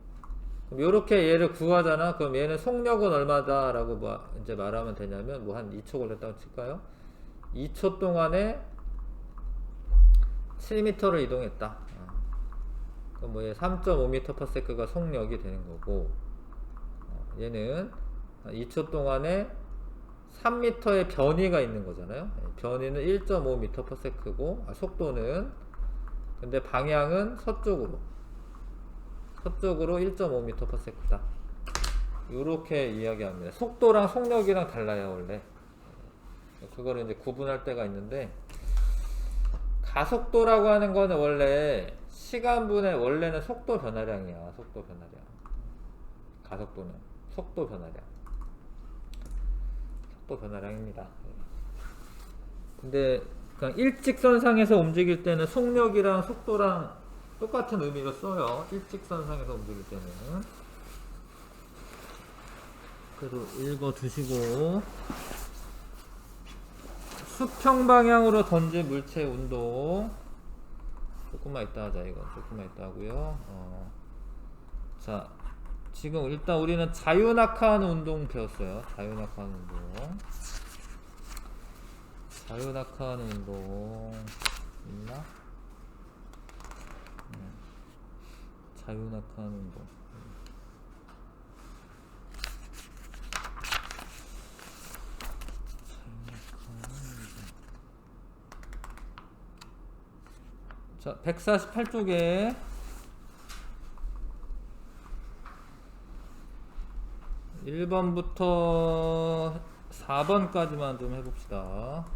그럼 요렇게 얘를 구하잖아. 그럼 얘는 속력은 얼마다 라고 이제 말하면 되냐면 한 2초 걸렸다고 칠까요? 2초 동안에 7m를 이동했다. 그럼 얘 3.5m/s가 속력이 되는 거고 얘는 2초 동안에 3m의 변이가 있는 거잖아요. 변이는 1.5m/s고 속도는 근데 방향은 서쪽으로 1.5m/s다. 이렇게 이야기합니다. 속도랑 속력이랑 달라요 원래. 그거를 이제 구분할 때가 있는데 가속도라고 하는 거는 원래 시간분의 원래는 속도 변화량이야. 속도 변화량. 가속도는 속도 변화량. 속도 변화량입니다. 근데 그냥 일직선상에서 움직일 때는 속력이랑 속도랑 똑같은 의미로 써요. 일직선상에서 움직일 때는. 그래도 읽어 두시고 수평 방향으로 던진 물체 운동 조금만 이따 하자. 이건 조금만 이따 하고요. 자, 지금 일단 우리는 자유낙하하는 운동 배웠어요. 자유낙하하는 운동. 자유낙하하는 운동 있나? 자유낙하하는 운동. 자, 148쪽에 1번부터 4번까지만 좀 해봅시다.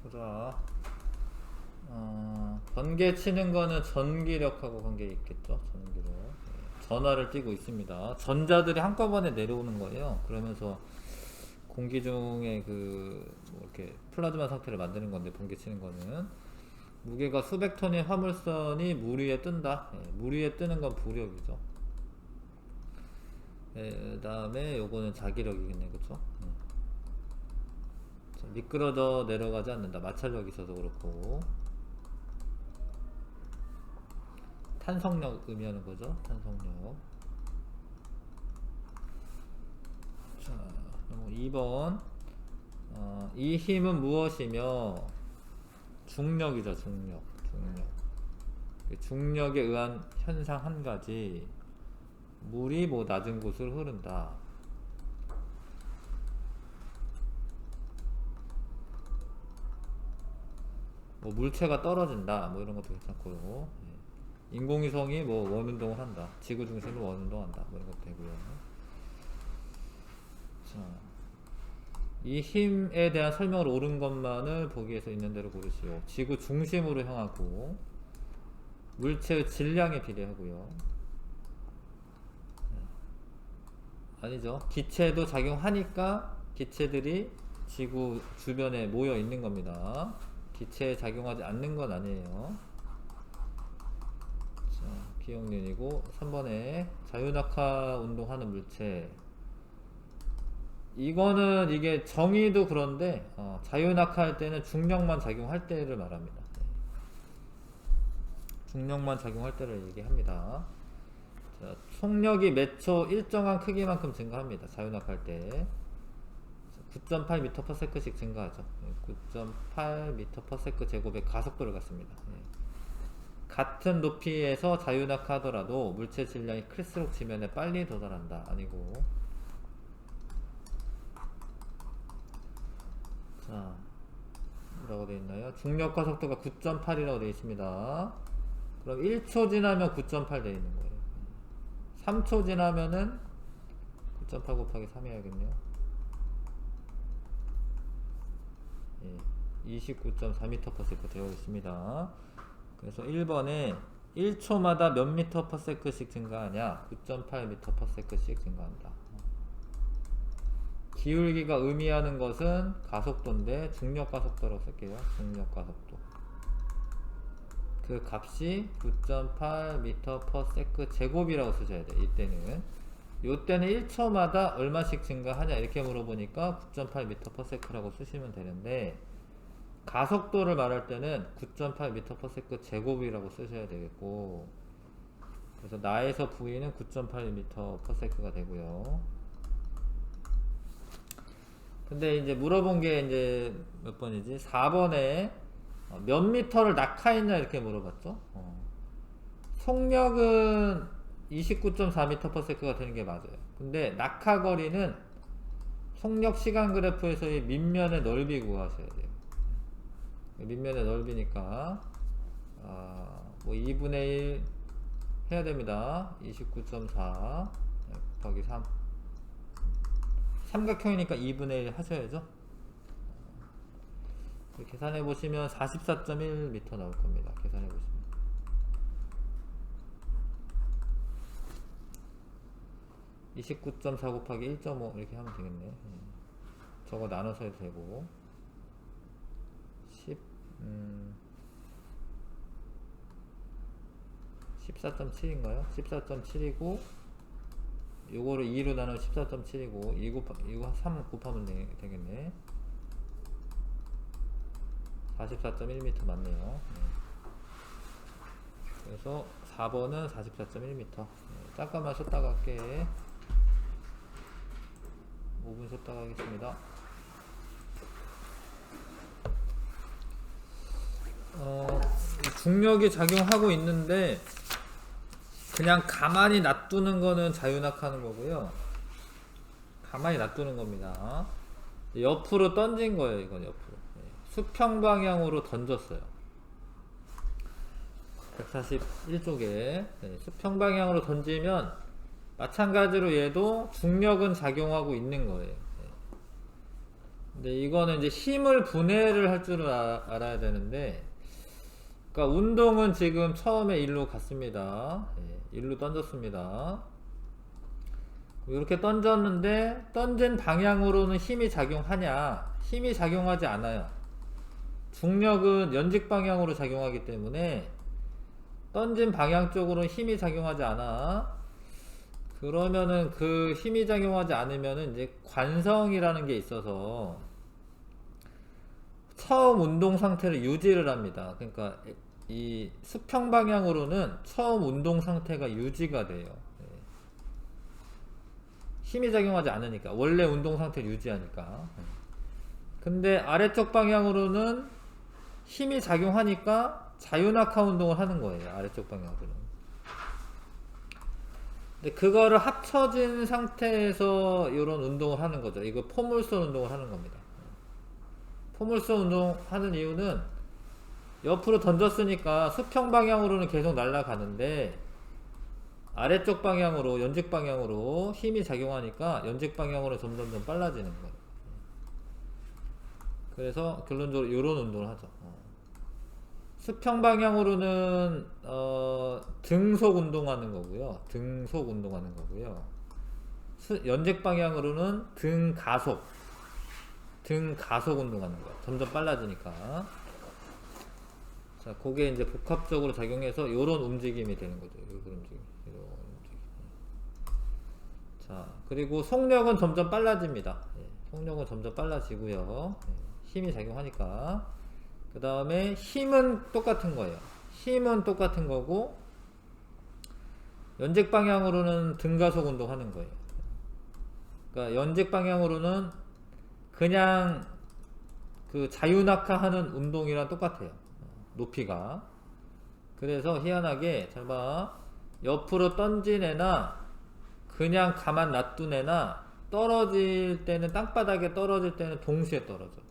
보자. 번개 치는 거는 전기력하고 관계 있겠죠. 전기력. 전하를 띠고 있습니다. 전자들이 한꺼번에 내려오는 거예요. 그러면서 공기 중에 뭐 이렇게 플라즈마 상태를 만드는 건데, 번개 치는 거는 무게가 수백 톤의 화물선이 물 위에 뜬다. 물 위에 뜨는 건 부력이죠. 그 다음에 요거는 자기력이겠네, 그쵸? 미끄러져 내려가지 않는다. 마찰력이 있어서 그렇고. 탄성력 의미하는 거죠. 탄성력. 자, 2번. 이 힘은 무엇이며? 중력이죠. 중력에 의한 현상 한 가지. 물이 낮은 곳을 흐른다. 물체가 떨어진다. 이런 것도 괜찮고요. 인공위성이 원운동을 한다. 지구 중심으로 원운동한다. 이런 것도 되고요. 자, 이 힘에 대한 설명을 옳은 것만을 보기에서 있는 대로 고르시오. 지구 중심으로 향하고 물체의 질량에 비례하고요. 아니죠. 기체도 작용하니까 기체들이 지구 주변에 모여 있는 겁니다. 기체에 작용하지 않는 건 아니에요. 자, 기억륜이고 3번에 자유낙하 운동하는 물체. 이거는 이게 정의도 그런데 자유낙하할 때는 중력만 작용할 때를 말합니다. 중력만 작용할 때를 얘기합니다. 자, 속력이 몇 초 일정한 크기만큼 증가합니다. 자유낙하할 때 9.8m/s씩 증가하죠. 9.8m/s 제곱의 가속도를 갖습니다. 같은 높이에서 자유낙하하더라도 물체 질량이 클수록 지면에 빨리 도달한다. 아니고. 자, 뭐라고 되어 있나요? 중력 가속도가 9.8이라고 되어 있습니다. 그럼 1초 지나면 9.8 되어 있는 거예요. 3초 지나면은 9.8 곱하기 3 해야겠네요. 29.4m/s 되어 있습니다. 그래서 1번에 1초마다 몇 m/s씩 증가하냐? 9.8m/s씩 증가한다. 기울기가 의미하는 것은 가속도인데 중력 가속도라고 쓸게요. 중력 가속도. 그 값이 9.8m/s 제곱이라고 쓰셔야 돼요. 이때는. 요때는 1초마다 얼마씩 증가하냐 이렇게 물어보니까 9.8m/s라고 쓰시면 되는데, 가속도를 말할 때는 9.8m/s 제곱이라고 쓰셔야 되겠고, 그래서 나에서 V는 9.8m/s가 되고요. 근데 이제 물어본 게 이제 몇 번이지? 4번에 몇 미터를 낙하했냐 이렇게 물어봤죠. 속력은 29.4m/s가 되는 게 맞아요. 근데 낙하거리는 속력 시간 그래프에서의 밑면의 넓이 구하셔야 돼요. 밑면의 넓이니까 2분의 1 해야 됩니다. 29.4 곱하기 3. 삼각형이니까 2분의 1 하셔야죠. 계산해 보시면 44.1m 나올 겁니다. 계산해 보시면. (29.4) 곱하기 1.5 이렇게 하면 되겠네. 저거 나눠서 해도 되고. 14.7인가요? 14.7이고 요거를 2로 나누면 14.7이고 이거 3 곱하면 되겠네. 44.1m 맞네요. 그래서 4번은 44.1m. 잠깐만 쉬었다가 할게. 5분 쉬었다가 하겠습니다. 중력이 작용하고 있는데 그냥 가만히 놔두는 거는 자유낙하하는 거고요. 가만히 놔두는 겁니다. 옆으로 던진 거예요. 이건 옆으로. 수평 방향으로 던졌어요. 141쪽에 수평 방향으로 던지면 마찬가지로 얘도 중력은 작용하고 있는 거예요. 근데 이거는 이제 힘을 분해를 할 줄을 알아야 되는데, 그러니까 운동은 지금 처음에 일로 갔습니다. 예, 일로 던졌습니다. 이렇게 던졌는데 던진 방향으로는 힘이 작용하냐? 힘이 작용하지 않아요. 중력은 연직 방향으로 작용하기 때문에 던진 방향 쪽으로는 힘이 작용하지 않아. 그러면은 그 힘이 작용하지 않으면은 이제 관성이라는 게 있어서 처음 운동 상태를 유지를 합니다. 그러니까 이 수평 방향으로는 처음 운동 상태가 유지가 돼요. 힘이 작용하지 않으니까, 원래 운동 상태를 유지하니까. 근데 아래쪽 방향으로는 힘이 작용하니까 자유낙하 운동을 하는 거예요. 아래쪽 방향으로는. 근데 그거를 합쳐진 상태에서 이런 운동을 하는 거죠. 이거 포물선 운동을 하는 겁니다. 포물선 운동 하는 이유는 옆으로 던졌으니까 수평 방향으로는 계속 날아가는데 아래쪽 방향으로, 연직 방향으로 힘이 작용하니까 연직 방향으로 점점 빨라지는 거예요. 그래서 결론적으로 이런 운동을 하죠. 수평 방향으로는 등속 운동하는 거고요. 등속 운동하는 거고요. 연직 방향으로는 등가속 운동하는 거예요. 점점 빨라지니까. 자, 그게 이제 복합적으로 작용해서 이런 움직임이 되는 거죠. 이런 움직임. 자, 그리고 속력은 점점 빨라집니다. 속력은 점점 빨라지고요. 힘이 작용하니까. 그 다음에 힘은 똑같은 거예요. 힘은 똑같은 거고, 연직 방향으로는 등가속 운동 하는 거예요. 그러니까 연직 방향으로는 그냥 그 자유낙하 하는 운동이랑 똑같아요. 높이가. 그래서 희한하게, 잘 봐. 옆으로 던진 애나 그냥 가만 놔둔 애나 떨어질 때는, 땅바닥에 떨어질 때는 동시에 떨어져.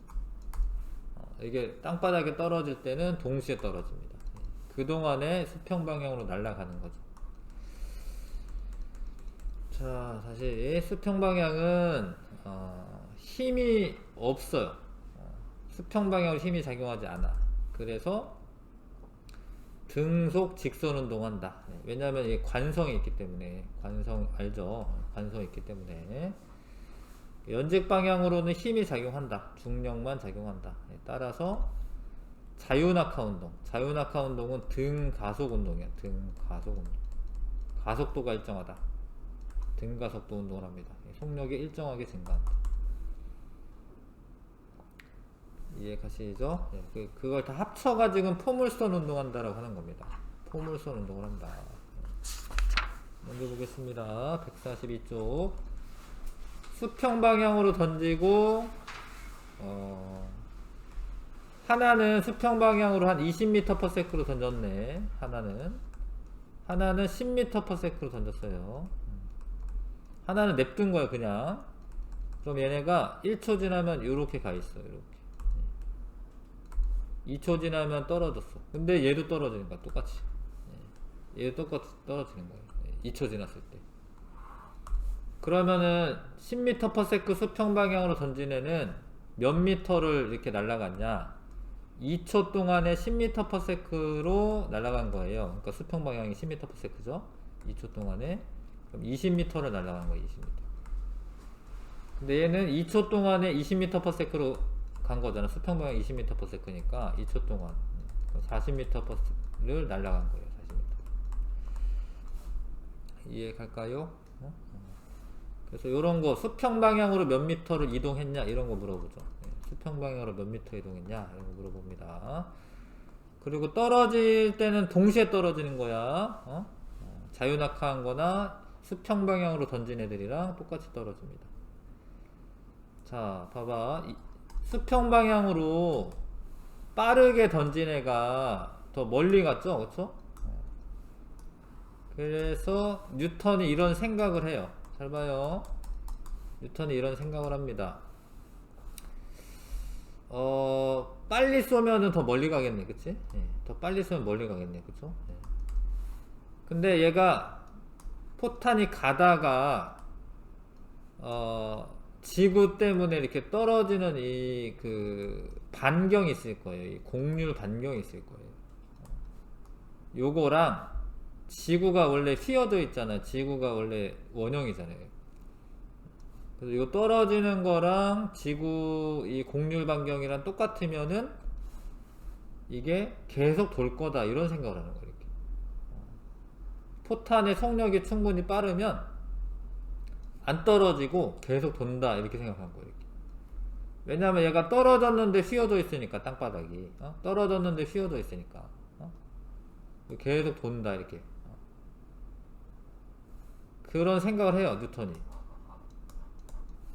이게 땅바닥에 떨어질 때는 동시에 떨어집니다. 그동안에 수평 방향으로 날아가는 거죠. 자, 다시 수평 방향은 힘이 없어요. 수평 방향으로 힘이 작용하지 않아. 그래서 등속 직선 운동한다. 왜냐하면 이게 관성이 있기 때문에. 관성 알죠? 관성이 있기 때문에 연직 방향으로는 힘이 작용한다. 중력만 작용한다. 따라서 자유낙하 운동. 자유낙하 운동은 등가속 운동이야. 등가속 운동. 가속도가 일정하다. 등가속도 운동을 합니다. 속력이 일정하게 증가한다. 이해 가시죠? 그걸 다 합쳐가지고 포물선 운동한다라고 하는 겁니다. 포물선 운동을 한다. 먼저 보겠습니다. 142쪽. 수평 방향으로 던지고, 하나는 수평 방향으로 한 20m/s로 던졌네. 하나는 10m/s로 던졌어요. 하나는 냅둔 거예요, 그냥. 그럼 얘네가 1초 지나면 이렇게 가 있어, 이렇게. 2초 지나면 떨어졌어. 근데 얘도 떨어지는 거야, 똑같이. 얘도 똑같이 떨어지는 거예요. 2초 지났을 때. 그러면은 10m/s 수평 방향으로 던진 애는 몇 미터를 이렇게 날아갔냐? 2초 동안에 10m/s로 날아간 거예요. 그러니까 수평 방향이 10m/s죠? 2초 동안에. 그럼 20m를 날아간 거예요, 20m. 근데 얘는 2초 동안에 20m/s로 간 거잖아. 수평 방향 20m/s니까 2초 동안 40m를 날아간 거예요. 40m. 이해 갈까요? 그래서 요런 거 수평 방향으로 몇 미터를 이동했냐 이런 거 물어보죠. 수평 방향으로 몇 미터 이동했냐 이런 거 물어봅니다. 그리고 떨어질 때는 동시에 떨어지는 거야. 자유낙하한 거나 수평 방향으로 던진 애들이랑 똑같이 떨어집니다. 자, 봐봐. 수평 방향으로 빠르게 던진 애가 더 멀리 갔죠? 그쵸? 그래서 뉴턴이 이런 생각을 해요. 잘 봐요. 뉴턴이 이런 생각을 합니다. 빨리 쏘면은 더 멀리 가겠네. 그치? 더 빨리 쏘면 멀리 가겠네. 그쵸? 근데 얘가 포탄이 가다가 지구 때문에 이렇게 떨어지는 이 그 반경이 있을 거예요. 이 곡률 반경이 있을 거예요. 요거랑 지구가 원래 휘어져 있잖아. 지구가 원래 원형이잖아요. 그래서 이거 떨어지는 거랑 지구 이 곡률 반경이랑 똑같으면은 이게 계속 돌 거다 이런 생각을 하는 거예요. 이렇게. 포탄의 속력이 충분히 빠르면 안 떨어지고 계속 돈다 이렇게 생각한 거예요. 이렇게. 왜냐하면 얘가 떨어졌는데 휘어져 있으니까 땅바닥이 떨어졌는데 휘어져 있으니까 계속 돈다 이렇게. 그런 생각을 해요 뉴턴이.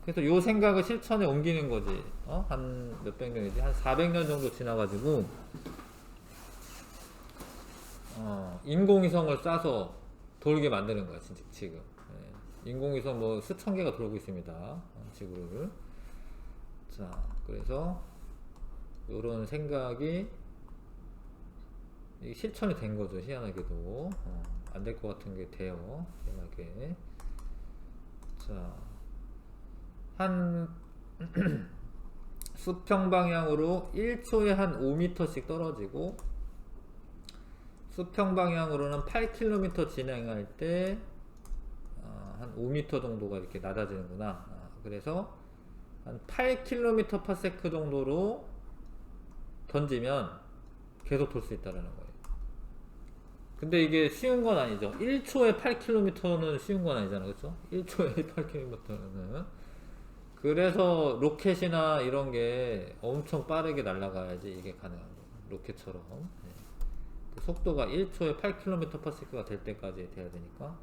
그래서 요 생각을 실천에 옮기는 거지. 한 몇백 년이지? 한 400년 정도 지나가지고 인공위성을 쏴서 돌게 만드는 거야 지금. 인공위성 뭐 수천 개가 돌고 있습니다. 지구를. 자, 그래서 요런 생각이 실천이 된 거죠. 희한하게도 안 될 것 같은 게 돼요. 희한하게. 자, 한 수평 방향으로 1초에 한 5m씩 떨어지고 수평 방향으로는 8km 진행할 때 한 5m 정도가 이렇게 낮아지는구나. 그래서 한 8km/s 정도로 던지면 계속 돌 수 있다는 거예요. 근데 이게 쉬운 건 아니죠. 1초에 8km는 쉬운 건 아니잖아. 그렇죠? 1초에 8km는. 그래서 로켓이나 이런 게 엄청 빠르게 날아가야지 이게 가능한 거예요. 로켓처럼. 그 속도가 1초에 8km/s가 될 때까지 돼야 되니까.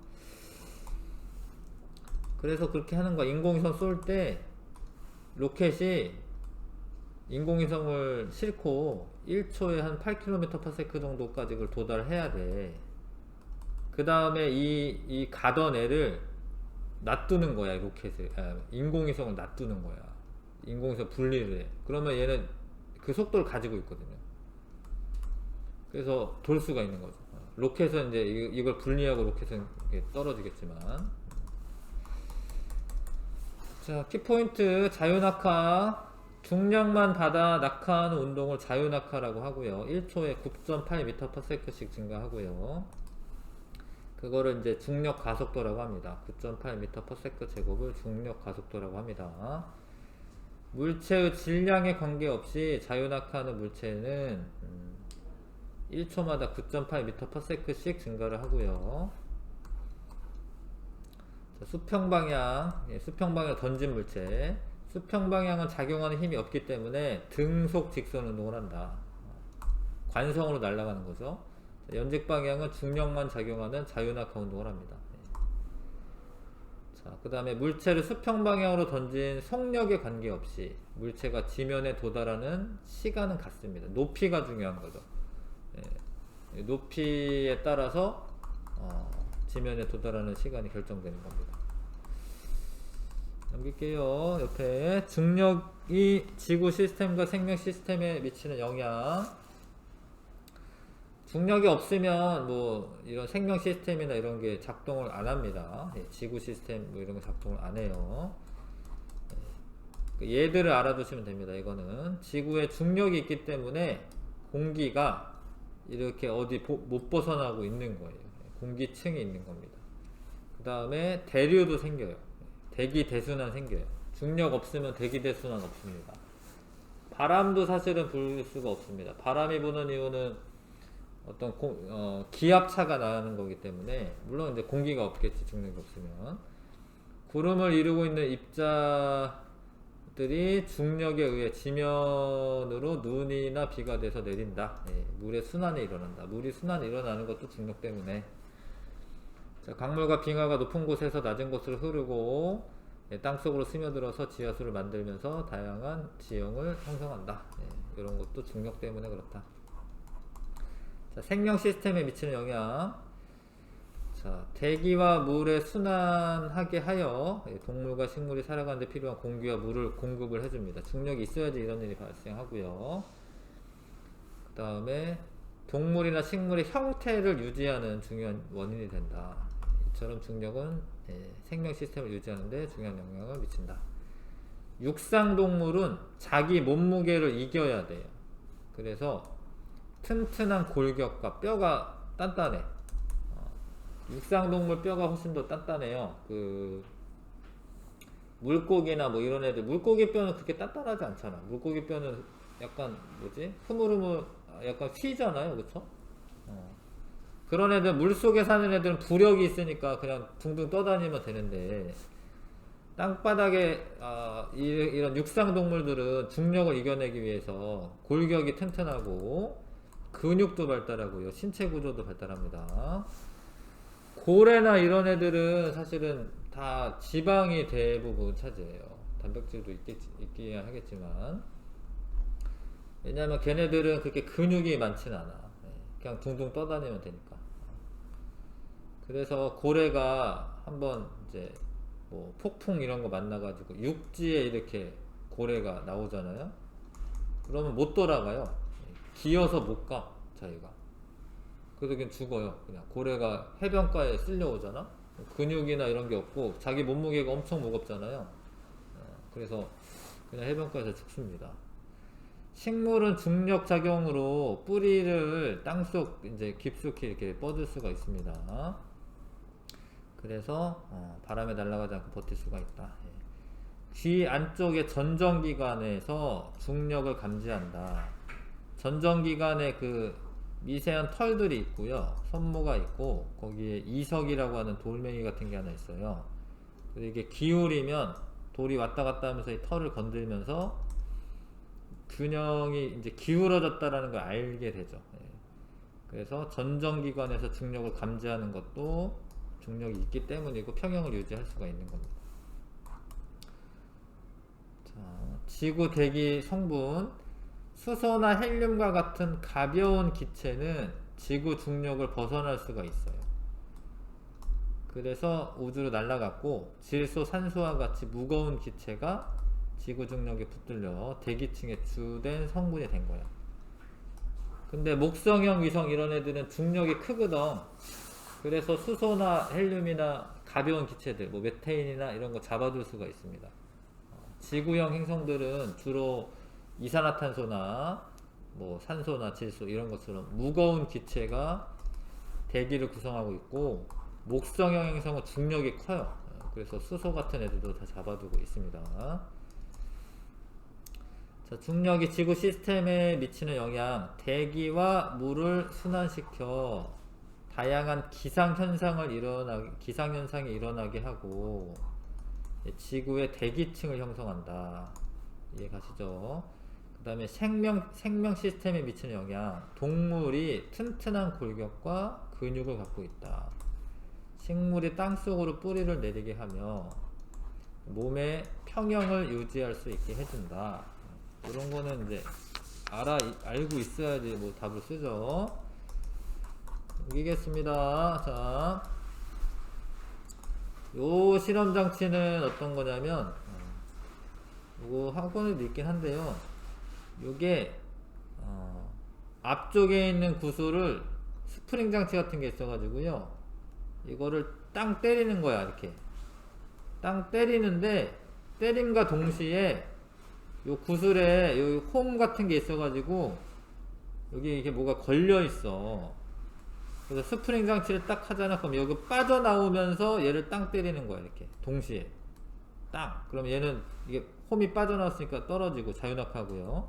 그래서 그렇게 하는 거야. 인공위성 쏠 때 로켓이 인공위성을 싣고 1초에 한 8km/s 정도까지 그걸 도달해야 돼. 그 다음에 이 가던 애를 놔두는 거야. 로켓을 인공위성을 놔두는 거야. 인공위성 분리를 해. 그러면 얘는 그 속도를 가지고 있거든요. 그래서 돌 수가 있는 거죠. 로켓은 이제 이걸 분리하고 로켓은 떨어지겠지만. 자, 키포인트 자유낙하. 중력만 받아 낙하하는 운동을 자유낙하라고 하고요. 1초에 9.8m/s씩 증가하고요. 그거를 이제 중력 가속도라고 합니다. 9.8m/s 제곱을 중력 가속도라고 합니다. 물체의 질량에 관계없이 자유낙하하는 물체는 1초마다 9.8m/s씩 증가를 하고요. 자, 수평방향, 수평방향 던진 물체. 수평방향은 작용하는 힘이 없기 때문에 등속 직선 운동을 한다. 관성으로 날아가는 거죠. 연직방향은 중력만 작용하는 자유낙하 운동을 합니다. 자, 그 다음에 물체를 수평방향으로 던진 속력에 관계없이 물체가 지면에 도달하는 시간은 같습니다. 높이가 중요한 거죠. 높이에 따라서 지면에 도달하는 시간이 결정되는 겁니다. 넘길게요. 옆에 중력이 지구 시스템과 생명 시스템에 미치는 영향. 중력이 없으면 뭐 이런 생명 시스템이나 이런 게 작동을 안 합니다. 지구 시스템 뭐 이런 거 작동을 안 해요. 얘들을 알아두시면 됩니다. 이거는 지구에 중력이 있기 때문에 공기가 이렇게 어디 못 벗어나고 있는 거예요. 공기층이 있는 겁니다. 그 다음에 대류도 생겨요. 대기 대순환 생겨요. 중력 없으면 대기 대순환 없습니다. 바람도 사실은 불 수가 없습니다. 바람이 부는 이유는 어떤 기압차가 나는 거기 때문에, 물론 이제 공기가 없겠지, 중력이 없으면. 구름을 이루고 있는 입자들이 중력에 의해 지면으로 눈이나 비가 돼서 내린다. 물의 순환이 일어난다. 물이 순환이 일어나는 것도 중력 때문에. 자, 강물과 빙하가 높은 곳에서 낮은 곳으로 흐르고 땅속으로 스며들어서 지하수를 만들면서 다양한 지형을 형성한다. 이런 것도 중력 때문에 그렇다. 자, 생명 시스템에 미치는 영향. 자, 대기와 물의 순환하게 하여 동물과 식물이 살아가는 데 필요한 공기와 물을 공급을 해줍니다. 중력이 있어야지 이런 일이 발생하고요. 그 다음에 동물이나 식물의 형태를 유지하는 중요한 원인이 된다. 이처럼 중력은 생명 시스템을 유지하는 데 중요한 영향을 미친다. 육상동물은 자기 몸무게를 이겨야 돼요. 그래서 튼튼한 골격과 뼈가 단단해. 육상동물 뼈가 훨씬 더 단단해요. 그 물고기나 뭐 이런 애들, 물고기 뼈는 그렇게 단단하지 않잖아. 물고기 뼈는 약간 뭐지? 흐물흐물 약간 휘잖아요, 그쵸? 그런 애들, 물속에 사는 애들은 부력이 있으니까 그냥 둥둥 떠다니면 되는데, 땅바닥에 이런 육상동물들은 중력을 이겨내기 위해서 골격이 튼튼하고 근육도 발달하고요, 신체 구조도 발달합니다. 고래나 이런 애들은 사실은 다 지방이 대부분 차지해요. 단백질도 있긴 하겠지만, 왜냐면 걔네들은 그렇게 근육이 많진 않아. 그냥 둥둥 떠다니면 되니까. 그래서 고래가 한번 이제 뭐 폭풍 이런 거 만나가지고 육지에 이렇게 고래가 나오잖아요. 그러면 못 돌아가요. 기어서 못 가, 자기가. 그래서 그냥 죽어요. 그냥 고래가 해변가에 쓸려오잖아. 근육이나 이런 게 없고 자기 몸무게가 엄청 무겁잖아요. 그래서 그냥 해변가에서 죽습니다. 식물은 중력 작용으로 뿌리를 땅속 이제 깊숙이 이렇게 뻗을 수가 있습니다. 그래서 바람에 날아가지 않고 버틸 수가 있다. 귀 안쪽의 전정기관에서 중력을 감지한다. 전정기관에 그 미세한 털들이 있고요, 선모가 있고 거기에 이석이라고 하는 돌멩이 같은 게 하나 있어요. 그래서 이게 기울이면 돌이 왔다 갔다 하면서 이 털을 건들면서 균형이 이제 기울어졌다라는 걸 알게 되죠. 그래서 전정기관에서 중력을 감지하는 것도 중력이 있기 때문이고 평형을 유지할 수가 있는 겁니다. 자, 지구 대기 성분, 수소나 헬륨과 같은 가벼운 기체는 지구 중력을 벗어날 수가 있어요. 그래서 우주로 날아갔고, 질소, 산소와 같이 무거운 기체가 지구 중력에 붙들려 대기층의 주된 성분이 된 거야. 근데 목성형 위성 이런 애들은 중력이 크거든. 그래서 수소나 헬륨이나 가벼운 기체들, 뭐 메테인이나 이런 거 잡아둘 수가 있습니다. 지구형 행성들은 주로 이산화탄소나 뭐 산소나 질소 이런 것처럼 무거운 기체가 대기를 구성하고 있고, 목성형 행성은 중력이 커요. 그래서 수소 같은 애들도 다 잡아두고 있습니다. 자, 중력이 지구 시스템에 미치는 영향, 대기와 물을 순환시켜 다양한 기상현상이 일어나게 하고 지구의 대기층을 형성한다. 이해 가시죠? 그 다음에 생명 시스템에 미치는 영향, 동물이 튼튼한 골격과 근육을 갖고 있다. 식물이 땅속으로 뿌리를 내리게 하며 몸의 평형을 유지할 수 있게 해준다. 이런 거는 이제 알고 있어야지 뭐 답을 쓰죠. 여기겠습니다. 자, 요 실험 장치는 어떤 거냐면, 이거 학원에도 있긴 한데요. 요게 앞쪽에 있는 구슬을 스프링 장치 같은 게 있어가지고요, 이거를 땅 때리는 거야. 이렇게 땅 때리는데, 때림과 동시에 요 구슬에 요 홈 같은 게 있어가지고 여기 이렇게 뭐가 걸려 있어. 그래서 스프링 장치를 딱 하잖아. 그럼 여기 빠져나오면서 얘를 땅 때리는 거야. 이렇게 동시에 땅. 그럼 얘는 이게 홈이 빠져나왔으니까 떨어지고 자유낙하고요.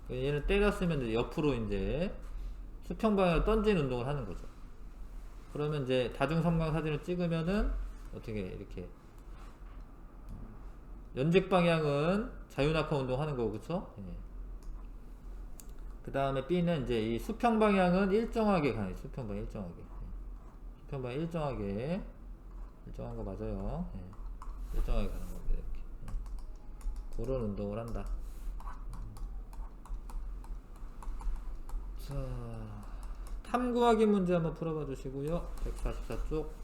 얘는 때렸으면 이제 옆으로 이제 수평 방향으로 던지는 운동을 하는 거죠. 그러면 이제 다중성광 사진을 찍으면은 어떻게 이렇게 연직 방향은 자유낙하 운동하는 거고, 그쵸? 그 다음에 B는 이제 이 수평 방향은 일정하게 가는, 수평 방향 일정하게. 수평 방향 일정하게. 일정한 거 맞아요. 일정하게 가는 겁니다. 이렇게. 그런 운동을 한다. 자, 탐구하기 문제 한번 풀어봐 주시고요. 144쪽.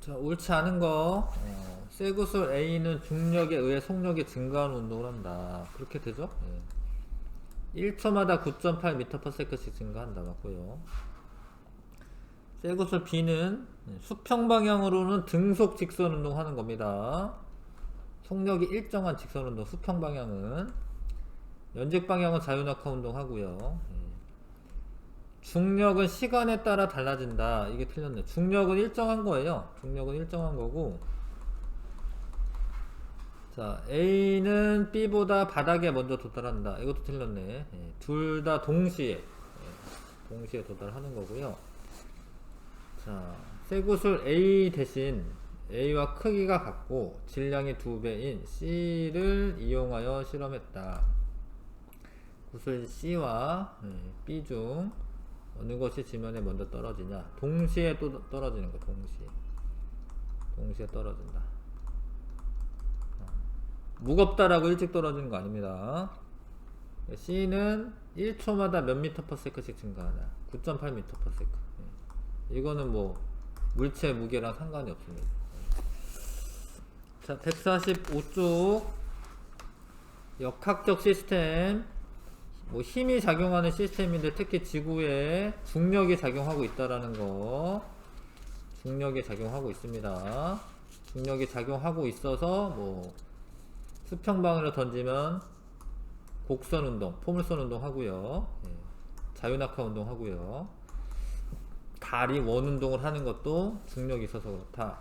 자, 옳지 않은 거. 쇠구슬 A는 중력에 의해 속력이 증가하는 운동을 한다. 그렇게 되죠? 1초마다 9.8m/s씩 증가한다. 맞고요. 쇠구슬 B는 수평 방향으로는 등속 직선 운동하는 겁니다. 속력이 일정한 직선 운동, 수평 방향은. 연직 방향은 자유낙하 운동하고요. 중력은 시간에 따라 달라진다. 이게 틀렸네. 중력은 일정한 거예요. 중력은 일정한 거고. 자, A는 B보다 바닥에 먼저 도달한다. 이것도 틀렸네. 둘 다 동시에 도달하는 거고요. 자, 쇠구슬 A 대신 A와 크기가 같고 질량이 2배인 C를 이용하여 실험했다. 구슬 C와 B 중 어느 것이 지면에 먼저 떨어지냐. 동시에 또 떨어지는 거. 동시에 떨어진다. 무겁다라고 일찍 떨어지는 거 아닙니다. C는 1초마다 몇 m/s씩 증가하냐. 9.8m/s. 이거는 뭐 물체 무게랑 상관이 없습니다. 자, 145쪽 역학적 시스템. 뭐 힘이 작용하는 시스템인데 특히 지구에 중력이 작용하고 있다라는 거. 중력이 작용하고 있습니다. 중력이 작용하고 있어서 뭐 수평방으로 던지면 곡선 운동, 포물선 운동 하고요. 자유낙하 운동 하고요. 다리 원 운동을 하는 것도 중력이 있어서 그렇다.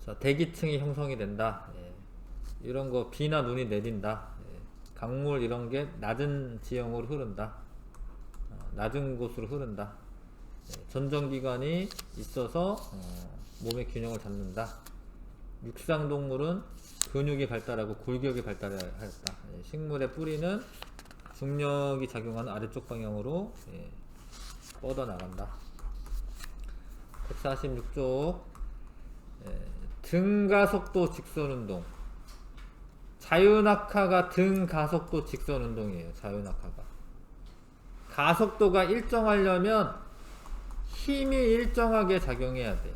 자, 대기층이 형성이 된다. 이런 거 비나 눈이 내린다. 강물 이런 게 낮은 지형으로 흐른다. 낮은 곳으로 흐른다. 전정기관이 있어서 몸의 균형을 잡는다. 육상동물은 근육이 발달하고 골격이 발달하였다. 식물의 뿌리는 중력이 작용하는 아래쪽 방향으로 뻗어나간다. 146쪽 등가속도 직선운동. 자유낙하가 등가속도 직선운동이에요. 자유낙하가 가속도가 일정하려면 힘이 일정하게 작용해야 돼.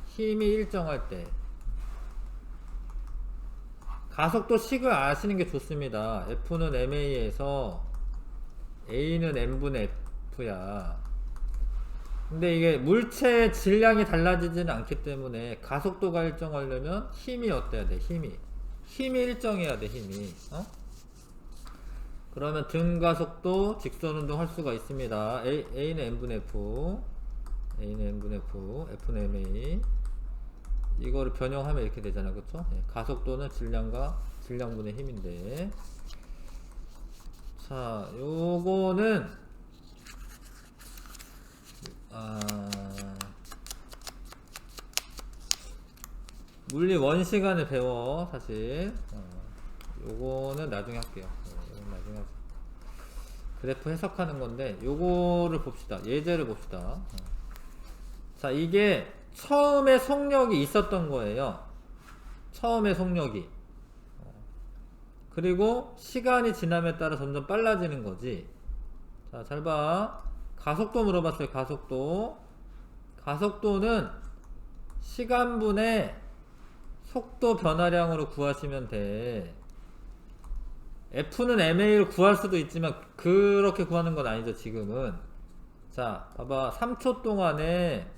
힘이 일정할 때 가속도 식을 아시는 게 좋습니다. F는 MA에서 A는 N분의 F야. 근데 이게 물체의 질량이 달라지지는 않기 때문에 가속도가 일정하려면 힘이 어때야 돼? 힘이 일정해야 돼. 힘이. 그러면 등가속도 직선운동 할 수가 있습니다. A는 N분의 F, F는 MA. 이거를 변형하면 이렇게 되잖아요. 그쵸? 가속도는 질량분의 힘인데. 자, 요거는 물리 원 시간에 배워. 사실 요거는 나중에 할게요. 요건 나중에 하자. 그래프 해석하는 건데 요거를 봅시다. 예제를 봅시다. 자, 이게 처음에 속력이 있었던 거예요. 처음에 속력이. 그리고 시간이 지남에 따라 점점 빨라지는 거지. 자, 잘 봐. 가속도 물어봤어요. 가속도는 시간분의 속도 변화량으로 구하시면 돼. F는 MA를 구할 수도 있지만 그렇게 구하는 건 아니죠. 지금은. 자, 봐봐. 3초 동안에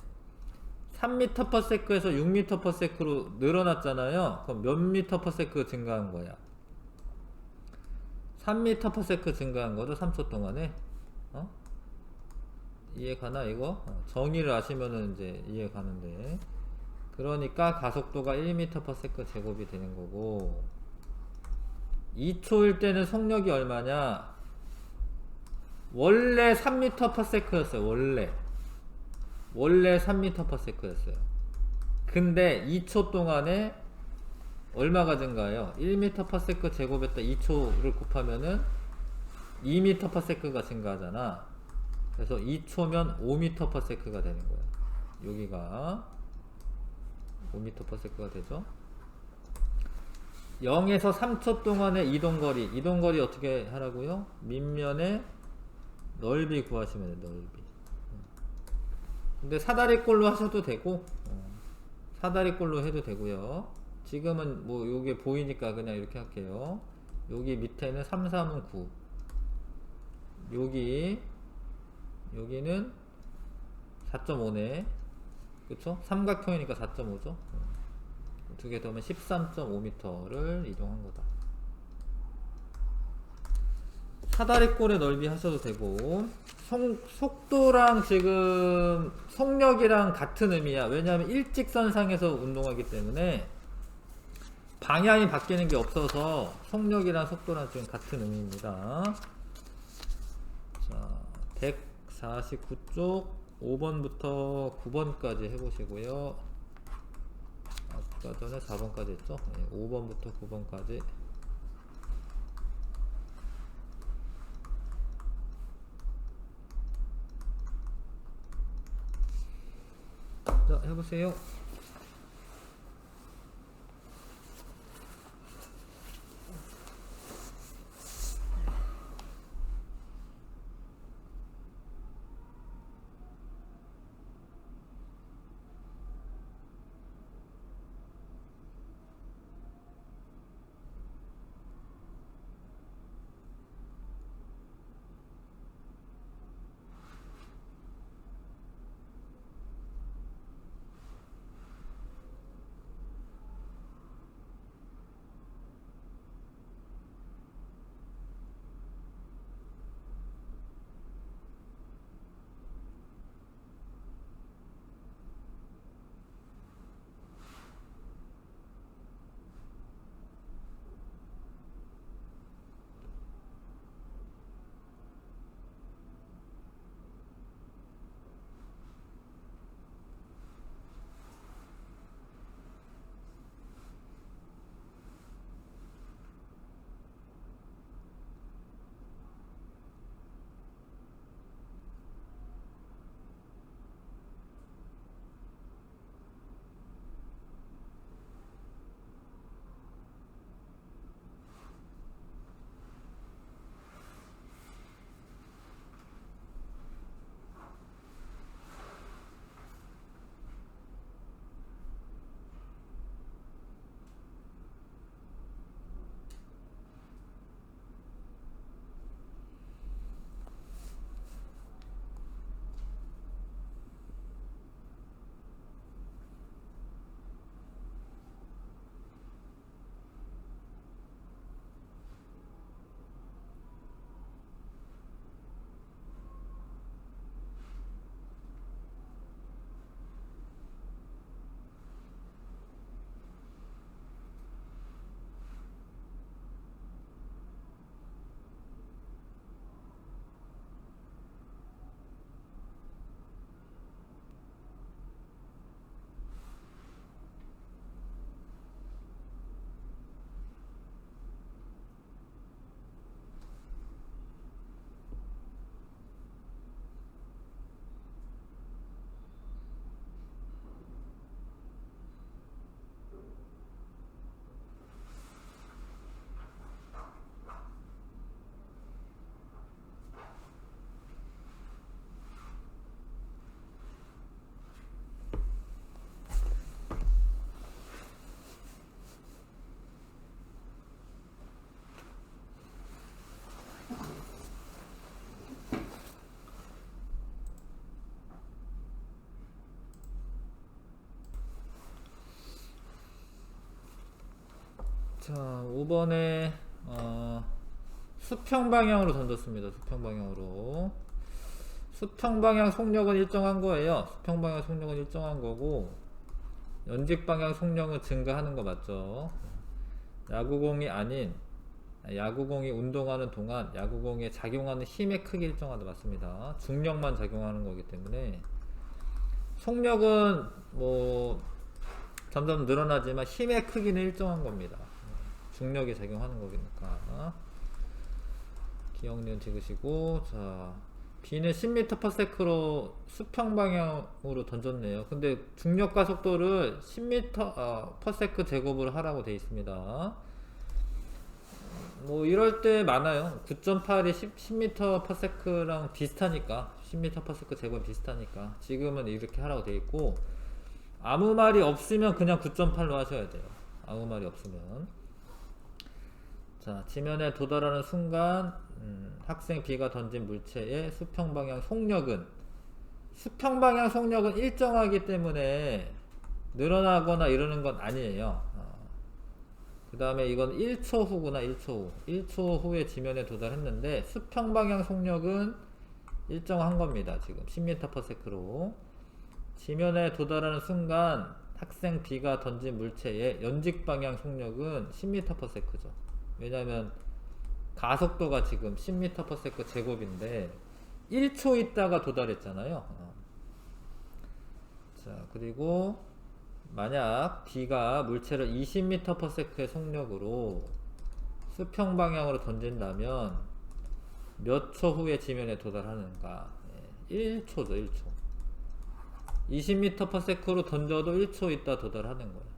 3m/s에서 6m/s로 늘어났잖아요. 그럼 몇 m/s 증가한 거야? 3m/s 증가한 거죠. 3초 동안에. 이해 가나 이거? 정의를 아시면은 이제 이해 가는데. 그러니까 가속도가 1m/s 제곱이 되는 거고, 2초일 때는 속력이 얼마냐? 원래 3m/s였어요. 원래 3m/s였어요. 근데 2초 동안에 얼마가 증가해요? 1m/s 제곱에다 2초를 곱하면은 2m/s가 증가하잖아. 그래서 2초면 5m/s가 되는 거예요. 여기가 5m/s가 되죠. 0에서 3초 동안의 이동거리 어떻게 하라고요? 밑면의 넓이 구하시면 돼요. 넓이. 근데 사다리꼴로 하셔도 되고 사다리꼴로 해도 되고요. 지금은 뭐 요게 보이니까 그냥 이렇게 할게요. 여기 밑에는 3, 3은 9, 여기는 4.5네. 그쵸? 삼각형이니까 4.5죠. 두 개 더하면 13.5m를 이동한 거다. 사다리꼴의 넓이 하셔도 되고, 속도랑 지금 속력이랑 같은 의미야. 왜냐하면 일직선상에서 운동하기 때문에 방향이 바뀌는 게 없어서 속력이랑 속도랑 지금 같은 의미입니다. 자, 149쪽 5번부터 9번까지 해보시고요. 아까 전에 4번까지 했죠? 네, 5번부터 9번까지. 자, 해보세요. 자, 5번에 수평 방향으로 던졌습니다. 수평 방향으로. 수평 방향 속력은 일정한 거예요. 수평 방향 속력은 일정한 거고, 연직 방향 속력은 증가하는 거 맞죠? 야구공이 아닌, 야구공이 운동하는 동안 야구공에 작용하는 힘의 크기 일정하다 맞습니다. 중력만 작용하는 거기 때문에 속력은 뭐 점점 늘어나지만 힘의 크기는 일정한 겁니다. 중력이 작용하는 거니까. 기억니은 찍으시고, 자, B는 10m/s로 수평 방향으로 던졌네요. 근데 중력과 속도를 10m/s 제곱으로 하라고 되어 있습니다. 뭐 이럴 때 많아요. 9.8이 10m/s랑 비슷하니까 10m/s 제곱은 비슷하니까 지금은 이렇게 하라고 돼 있고, 아무 말이 없으면 그냥 9.8로 하셔야 돼요. 아무 말이 없으면. 자, 지면에 도달하는 순간 학생 B가 던진 물체의 수평방향 속력은, 수평방향 속력은 일정하기 때문에 늘어나거나 이러는 건 아니에요. 그 다음에 이건 1초 후구나. 1초 후, 1초 후에 지면에 도달했는데 수평방향 속력은 일정한 겁니다. 지금 10m/s로 지면에 도달하는 순간 학생 B가 던진 물체의 연직방향 속력은 10m/s죠. 왜냐하면 가속도가 지금 10m/s 제곱인데 1초 있다가 도달했잖아요. 자, 그리고 만약 B가 물체를 20m/s의 속력으로 수평 방향으로 던진다면 몇 초 후에 지면에 도달하는가? 1초죠, 1초. 20m/s로 던져도 1초 있다 도달하는 거예요.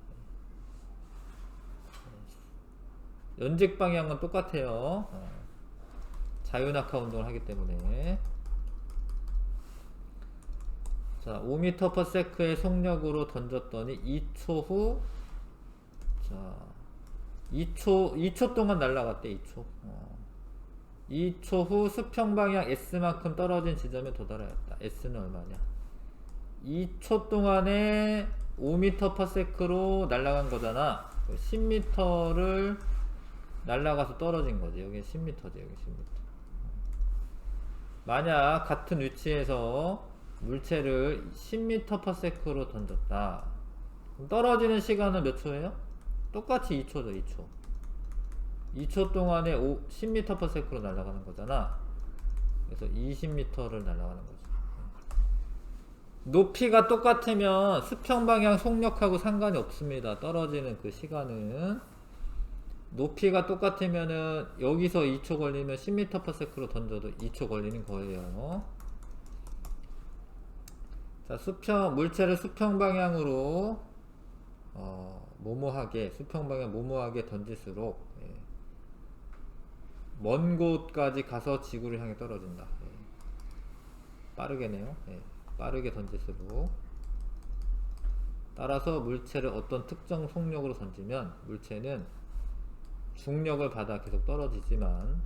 연직 방향은 똑같아요. 자유낙하 운동을 하기 때문에. 자, 5m/s의 속력으로 던졌더니 2초 후, 자, 2초 동안 날아갔대. 2초 후 수평 방향 S만큼 떨어진 지점에 도달하였다. S는 얼마냐? 2초 동안에 5m/s로 날아간 거잖아. 10m를 날아가서 떨어진 거지. 여기 10m지. 여기 10m. 만약 같은 위치에서 물체를 10m/s로 던졌다. 그럼 떨어지는 시간은 몇 초예요? 똑같이 2초죠. 2초. 2초 동안에 10m/s로 날아가는 거잖아. 그래서 20m를 날아가는 거죠. 높이가 똑같으면 수평방향 속력하고 상관이 없습니다. 떨어지는 그 시간은. 높이가 똑같으면은 여기서 2초 걸리면 10m/s로 던져도 2초 걸리는 거예요. 자, 물체를 수평 방향으로 수평 방향 모모하게 던질수록 먼 곳까지 가서 지구를 향해 떨어진다. 빠르게네요. 빠르게 던질수록. 따라서 물체를 어떤 특정 속력으로 던지면 물체는 중력을 받아 계속 떨어지지만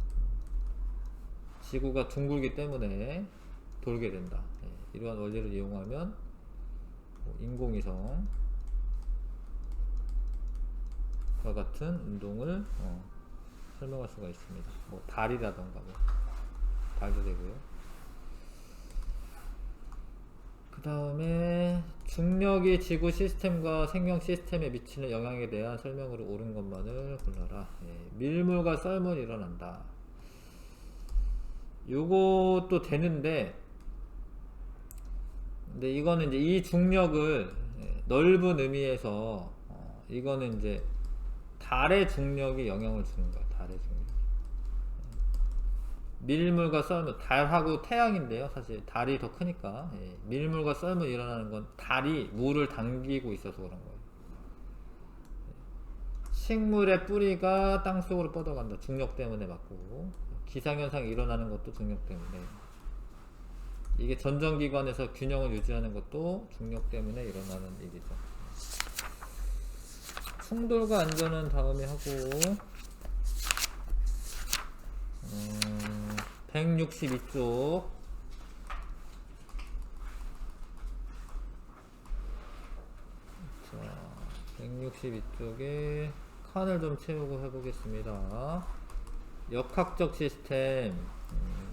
지구가 둥글기 때문에 돌게 된다. 이러한 원리를 이용하면 인공위성과 같은 운동을 설명할 수가 있습니다. 뭐 달이라던가 달도 되고요. 그 다음에 중력이 지구 시스템과 생명 시스템에 미치는 영향에 대한 설명으로 옳은 것만을 골라라. 밀물과 썰물이 일어난다. 요것도 되는데, 근데 이거는 이제 이 중력을 넓은 의미에서 이거는 이제 달의 중력이 영향을 주는 거야. 달의 중력. 밀물과 썰물, 달하고 태양인데요. 사실 달이 더 크니까. 밀물과 썰물이 일어나는 건 달이 물을 당기고 있어서 그런 거예요. 식물의 뿌리가 땅속으로 뻗어간다. 중력 때문에 맞고. 기상현상이 일어나는 것도 중력 때문에. 이게 전정기관에서 균형을 유지하는 것도 중력 때문에 일어나는 일이죠. 충돌과 안전은 다음에 하고, 162쪽. 자, 162쪽에 칸을 좀 채우고 해보겠습니다. 역학적 시스템.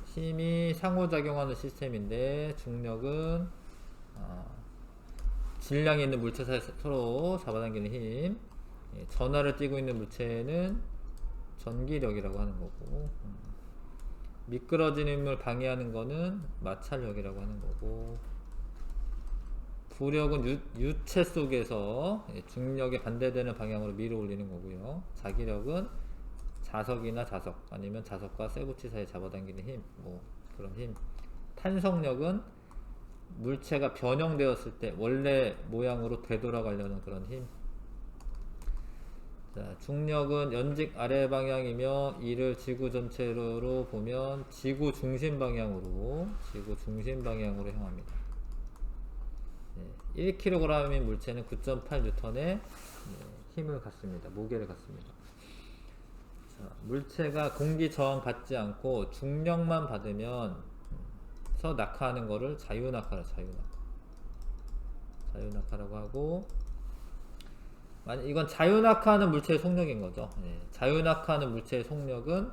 힘이 상호작용하는 시스템인데 중력은 질량이 있는 물체 사이 서로 잡아당기는 힘. 전하를 띠고 있는 물체는 전기력이라고 하는 거고, 미끄러지는 힘을 방해하는 거는 마찰력이라고 하는 거고, 부력은 유체 속에서 중력에 반대되는 방향으로 밀어 올리는 거고요. 자기력은 자석이나 자석 아니면 자석과 쇠붙이 사이에 잡아당기는 힘, 뭐 그런 힘. 탄성력은 물체가 변형되었을 때 원래 모양으로 되돌아가려는 그런 힘. 자, 중력은 연직 아래 방향이며 이를 지구 전체로 보면 지구 중심 방향으로 향합니다. 1kg인 물체는 9.8N의 힘을 갖습니다. 무게를 갖습니다. 자, 물체가 공기 저항 받지 않고 중력만 받으면 낙하하는 거를 자유낙하라고 하고, 이건 자유낙하하는 물체의 속력인 거죠. 자유낙하하는 물체의 속력은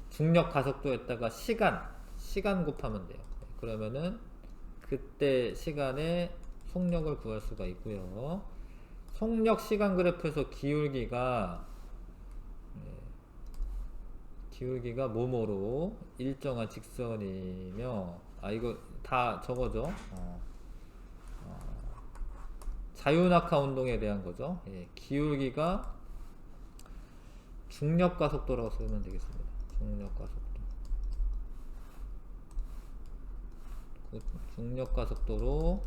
중력 가속도에다가 시간 곱하면 돼요. 그러면은 그때 시간에 속력을 구할 수가 있고요. 속력 시간 그래프에서 기울기가 뭐뭐로 일정한 직선이며, 이거 다 저거죠. 자유낙하 운동에 대한 거죠. 기울기가 중력 가속도라고 쓰면 되겠습니다. 중력 가속도로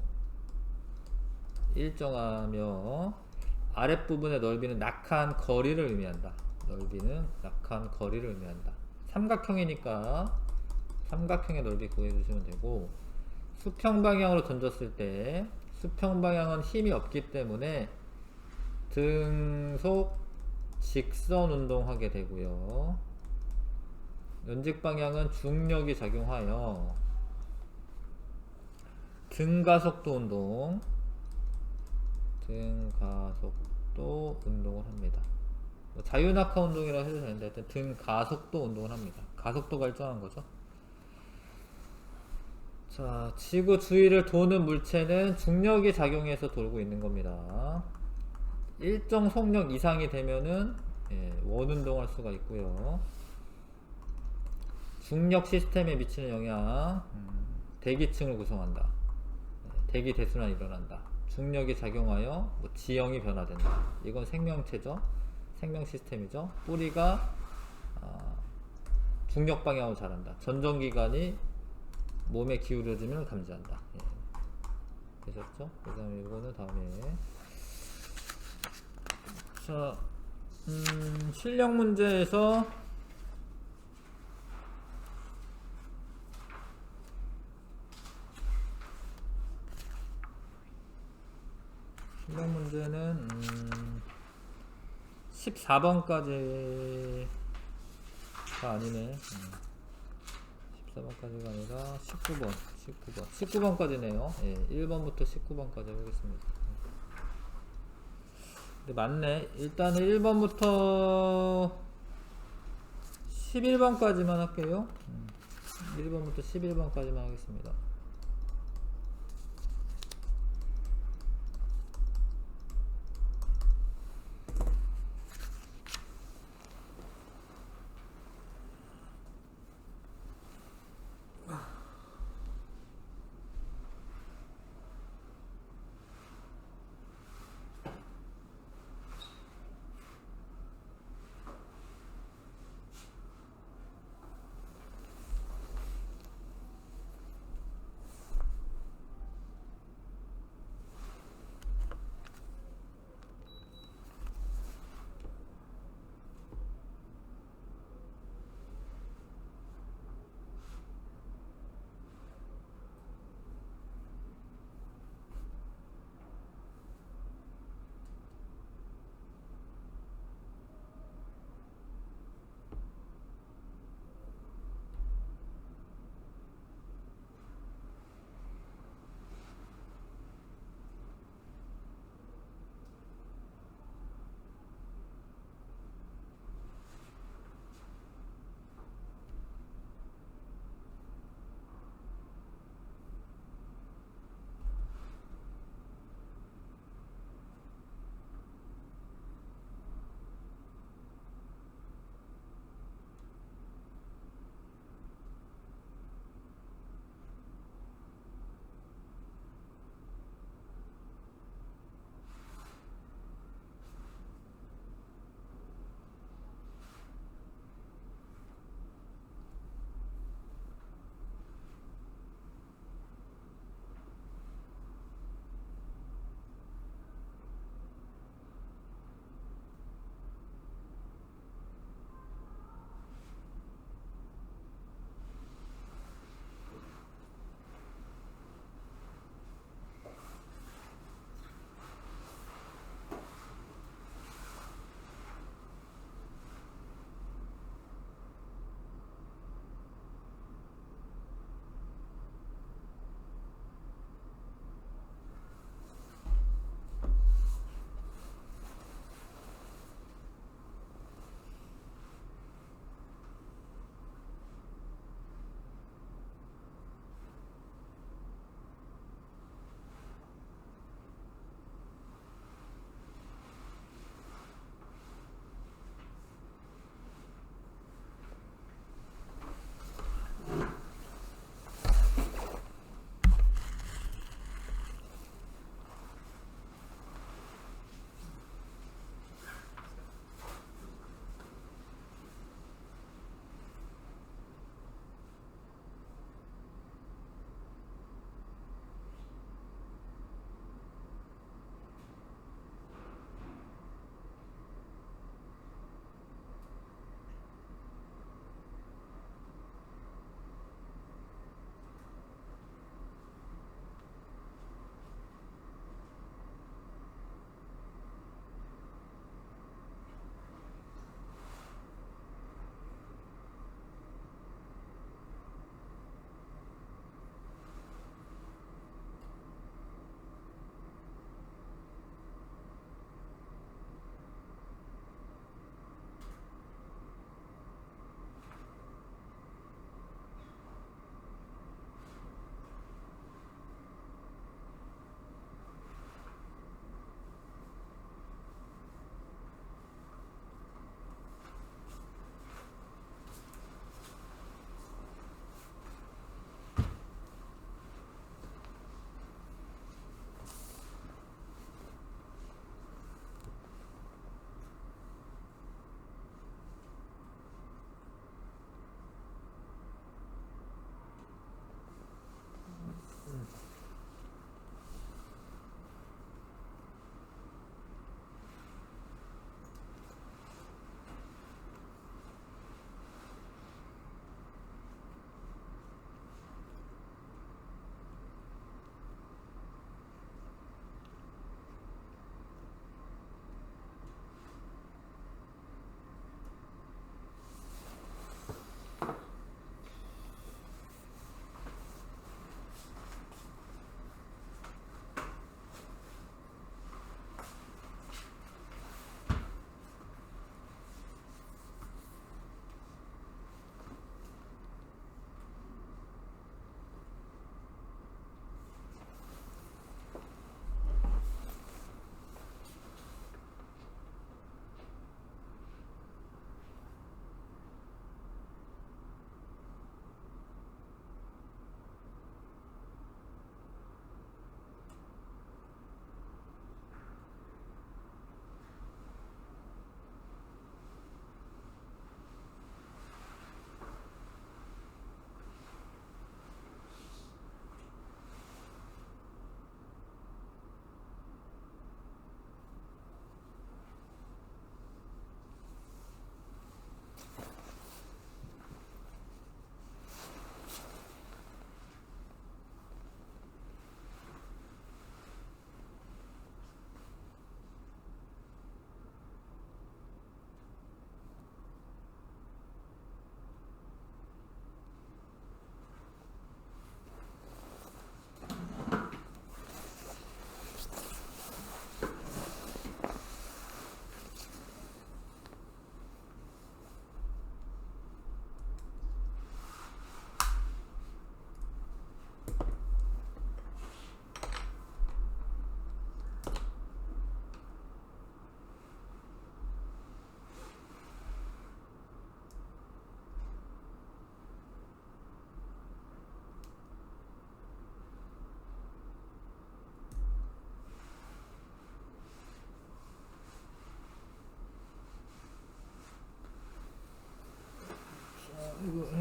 일정하며 아랫부분의 넓이는 낙하한 거리를 의미한다. 삼각형이니까 삼각형의 넓이 구해주시면 되고, 수평 방향으로 던졌을 때 수평 방향은 힘이 없기 때문에 등속 직선 운동하게 되고요. 연직 방향은 중력이 작용하여 등가속도 운동을 합니다. 자유낙하 운동이라고 해도 되는데 하여튼 등가속도 운동을 합니다. 가속도가 일정한 거죠. 자, 지구 주위를 도는 물체는 중력이 작용해서 돌고 있는 겁니다. 일정 속력 이상이 되면은 원운동할 수가 있고요. 중력 시스템에 미치는 영향, 대기층을 구성한다. 대기 대순환이 일어난다. 중력이 작용하여 지형이 변화된다. 이건 생명체죠. 생명 시스템이죠. 뿌리가 중력 방향으로 자란다. 전정기관이 몸에 기울여지면 감지한다. 되셨죠? 그 다음에 이거는 다음에. 자, 실력 문제에서 실력 문제는 14번까지가 아니네. 14번까지가 아니라 19번까지네요. 1번부터 19번까지 해보겠습니다. 근데 맞네. 일단은 1번부터 11번까지만 할게요. 1번부터 11번까지만 하겠습니다.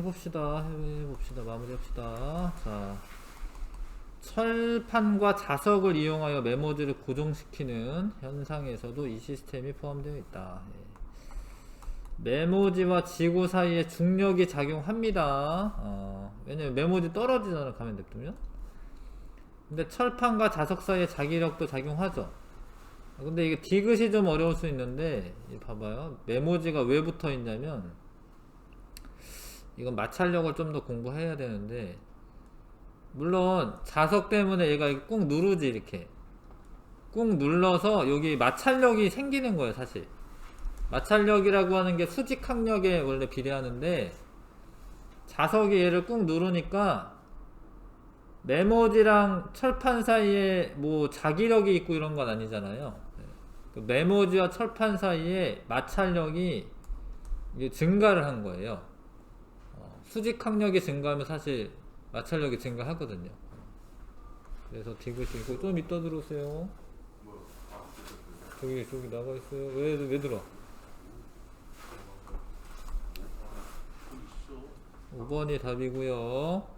해봅시다. 마무리합시다. 자, 철판과 자석을 이용하여 메모지를 고정시키는 현상에서도 이 시스템이 포함되어 있다. 메모지와 지구 사이에 중력이 작용합니다. 왜냐면 메모지 떨어지잖아, 가면 냅두면. 근데 철판과 자석 사이에 자기력도 작용하죠. 근데 이게 디귿이 좀 어려울 수 있는데, 봐봐요. 메모지가 왜 붙어 있냐면, 이건 마찰력을 좀 더 공부해야 되는데, 물론 자석 때문에 얘가 꾹 누르지, 이렇게 꾹 눌러서 여기 마찰력이 생기는 거예요. 사실 마찰력이라고 하는 게 수직항력에 원래 비례하는데, 자석이 얘를 꾹 누르니까 메모지랑 철판 사이에 뭐 자기력이 있고 이런 건 아니잖아요. 그 메모지와 철판 사이에 마찰력이 증가를 한 거예요. 수직항력이 증가하면 사실 마찰력이 증가하거든요. 그래서 디귿이고. 좀 이따 들어오세요. 저기 나가 있어요. 왜 들어? 5번이 답이고요.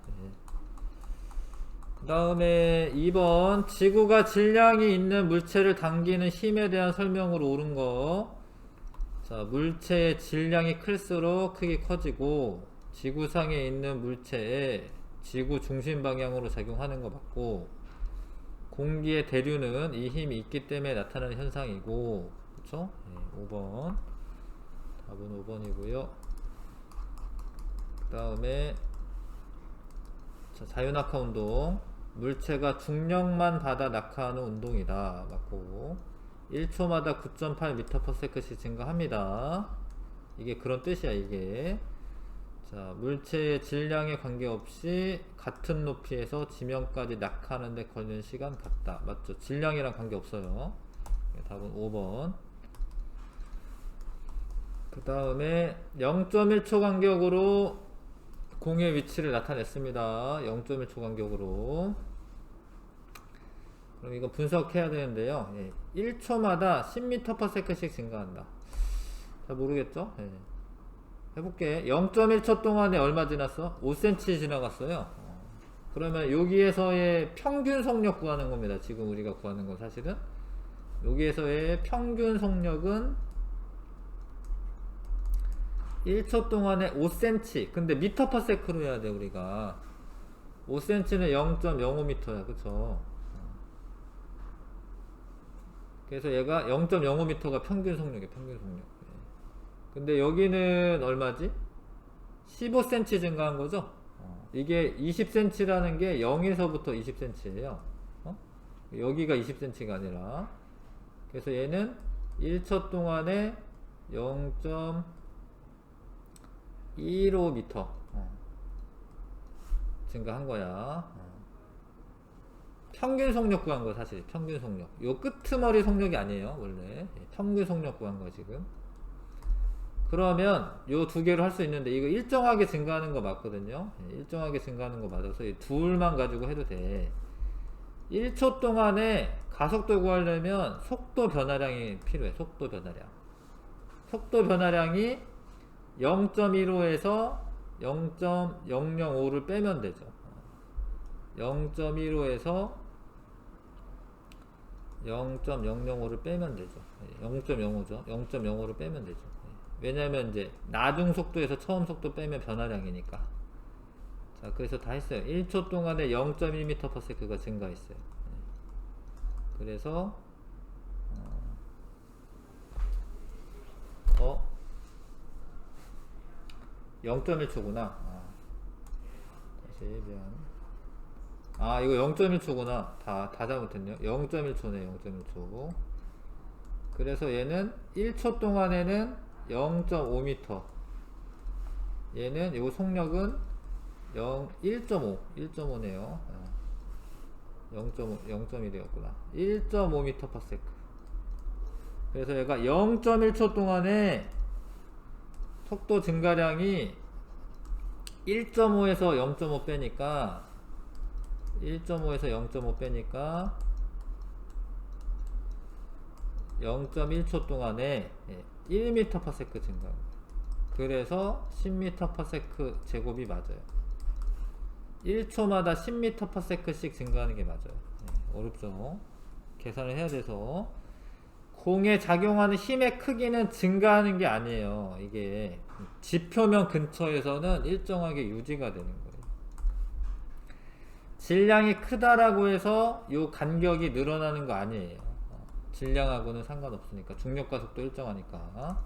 그 다음에 2번, 지구가 질량이 있는 물체를 당기는 힘에 대한 설명으로 옳은 거. 자, 물체의 질량이 클수록 크게 커지고 지구상에 있는 물체에 지구 중심 방향으로 작용하는 거 맞고, 공기의 대류는 이 힘이 있기 때문에 나타나는 현상이고, 그쵸? 5번 답은 5번이고요 그 다음에 자유낙하 운동, 물체가 중력만 받아 낙하하는 운동이다 맞고, 1초마다 9.8m/s씩 증가합니다. 이게 그런 뜻이야. 이게 자, 물체의 질량에 관계없이 같은 높이에서 지면까지 낙하하는데 걸리는 시간 같다. 맞죠? 질량이랑 관계없어요. 답은 5번. 그 다음에 0.1초 간격으로 공의 위치를 나타냈습니다. 0.1초 간격으로. 그럼 이거 분석해야 되는데요. 1초마다 10m/s씩 증가한다. 잘 모르겠죠? 해볼게. 0.1초 동안에 얼마 지났어? 5cm 지나갔어요. 그러면 여기에서의 평균 속력 구하는 겁니다. 지금 우리가 구하는 건 사실은 여기에서의 평균 속력은 1초 동안에 5cm. 근데 m/s로 해야 돼. 우리가 5cm는 0.05m야. 그쵸? 그래서 얘가 0.05m가 평균 속력이야. 평균 속력. 근데 여기는 얼마지? 15cm 증가한 거죠? 이게 20cm라는 게 0에서부터 20cm예요. 여기가 20cm가 아니라. 그래서 얘는 1초 동안에 0.15m 증가한 거야. 평균 속력 구한 거. 사실 평균 속력. 요 끄트머리 속력이 아니에요. 원래 평균 속력 구한 거 지금. 그러면 요 두 개로 할 수 있는데, 이거 일정하게 증가하는 거 맞거든요. 일정하게 증가하는 거 맞아서 이 둘만 가지고 해도 돼. 1초 동안에 가속도 구하려면 속도 변화량이 필요해. 속도 변화량. 속도 변화량이 0.15에서 0.005를 빼면 되죠. 0.15에서 0.005를 빼면 되죠. 0.05죠. 0.05를 빼면 되죠. 왜냐면 이제 나중 속도에서 처음 속도 빼면 변화량이니까. 자, 그래서 다 했어요. 1초 동안에 0.1m/s가 증가했어요. 그래서 0.1초구나. 다시 미안. 이거 0.1초구나. 다 잘못했네요. 0.1초네. 0.1초. 그래서 얘는 1초 동안에는 0.5m. 얘는 요 속력은 1.5네요. 0.1이었구나. 1.5m/s. 그래서 얘가 0.1초 동안에 속도 증가량이 1.5에서 0.5 빼니까 1.5에서 0.5 빼니까 0.1초 동안에 1m/s 증가. 그래서 10m/s 제곱이 맞아요. 1초마다 10m/s씩 증가하는 게 맞아요. 어렵죠. 계산을 해야 돼서 공에 작용하는 힘의 크기는 증가하는 게 아니에요. 이게 지표면 근처에서는 일정하게 유지가 되는 거예요. 질량이 크다라고 해서 요 간격이 늘어나는 거 아니에요. 질량하고는 상관없으니까 중력과 속도 일정하니까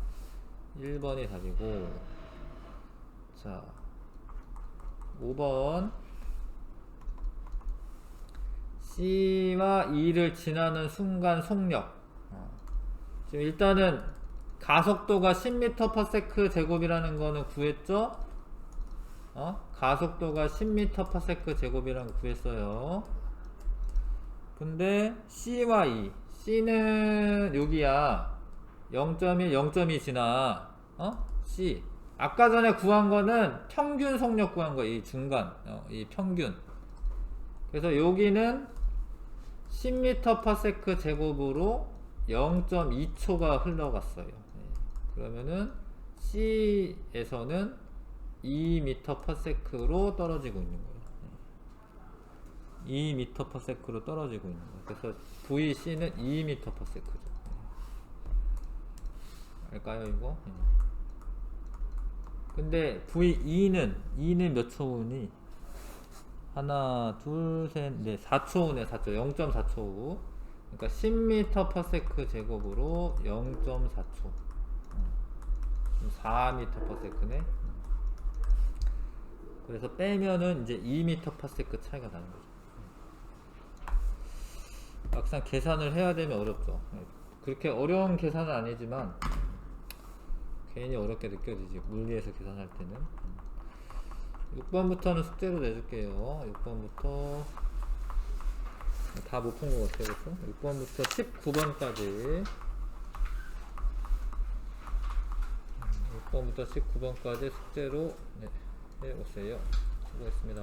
1번이 답이고, 자 5번 C와 E를 지나는 순간 속력. 지금 일단은 가속도가 10m/s 제곱이라는 거는 구했죠? 가속도가 10m/s 제곱이라는 거 구했어요. 근데 C와 E, C는 여기야 0.1, 0.2 지나 C. 아까 전에 구한 거는 평균 속력 구한 거예요. 이 중간, 이 평균. 그래서 여기는 10m/s 제곱으로 0.2초가 흘러갔어요. 그러면은 C에서는 2m/s로 떨어지고 있는 거예요. 2m/s로 떨어지고 있는 거예요. 그래서 VC는 2m/s죠. 알까요, 이거? 근데 E는 몇 초니? 하나, 둘, 셋, 넷, 4초네, 4초. 0.4초 후. 그러니까 10m/s 제곱으로 0.4초. 4m/s네. 그래서 빼면은 이제 2m/s 차이가 나는 거죠. 막상 계산을 해야 되면 어렵죠. 그렇게 어려운 계산은 아니지만 괜히 어렵게 느껴지지, 물리에서 계산할 때는. 6번부터는 숙제로 내줄게요. 6번부터 다 못 푼 것 같아요. 그렇죠? 6번부터 19번까지 6번부터 19번까지 숙제로 해오세요. 수고했습니다.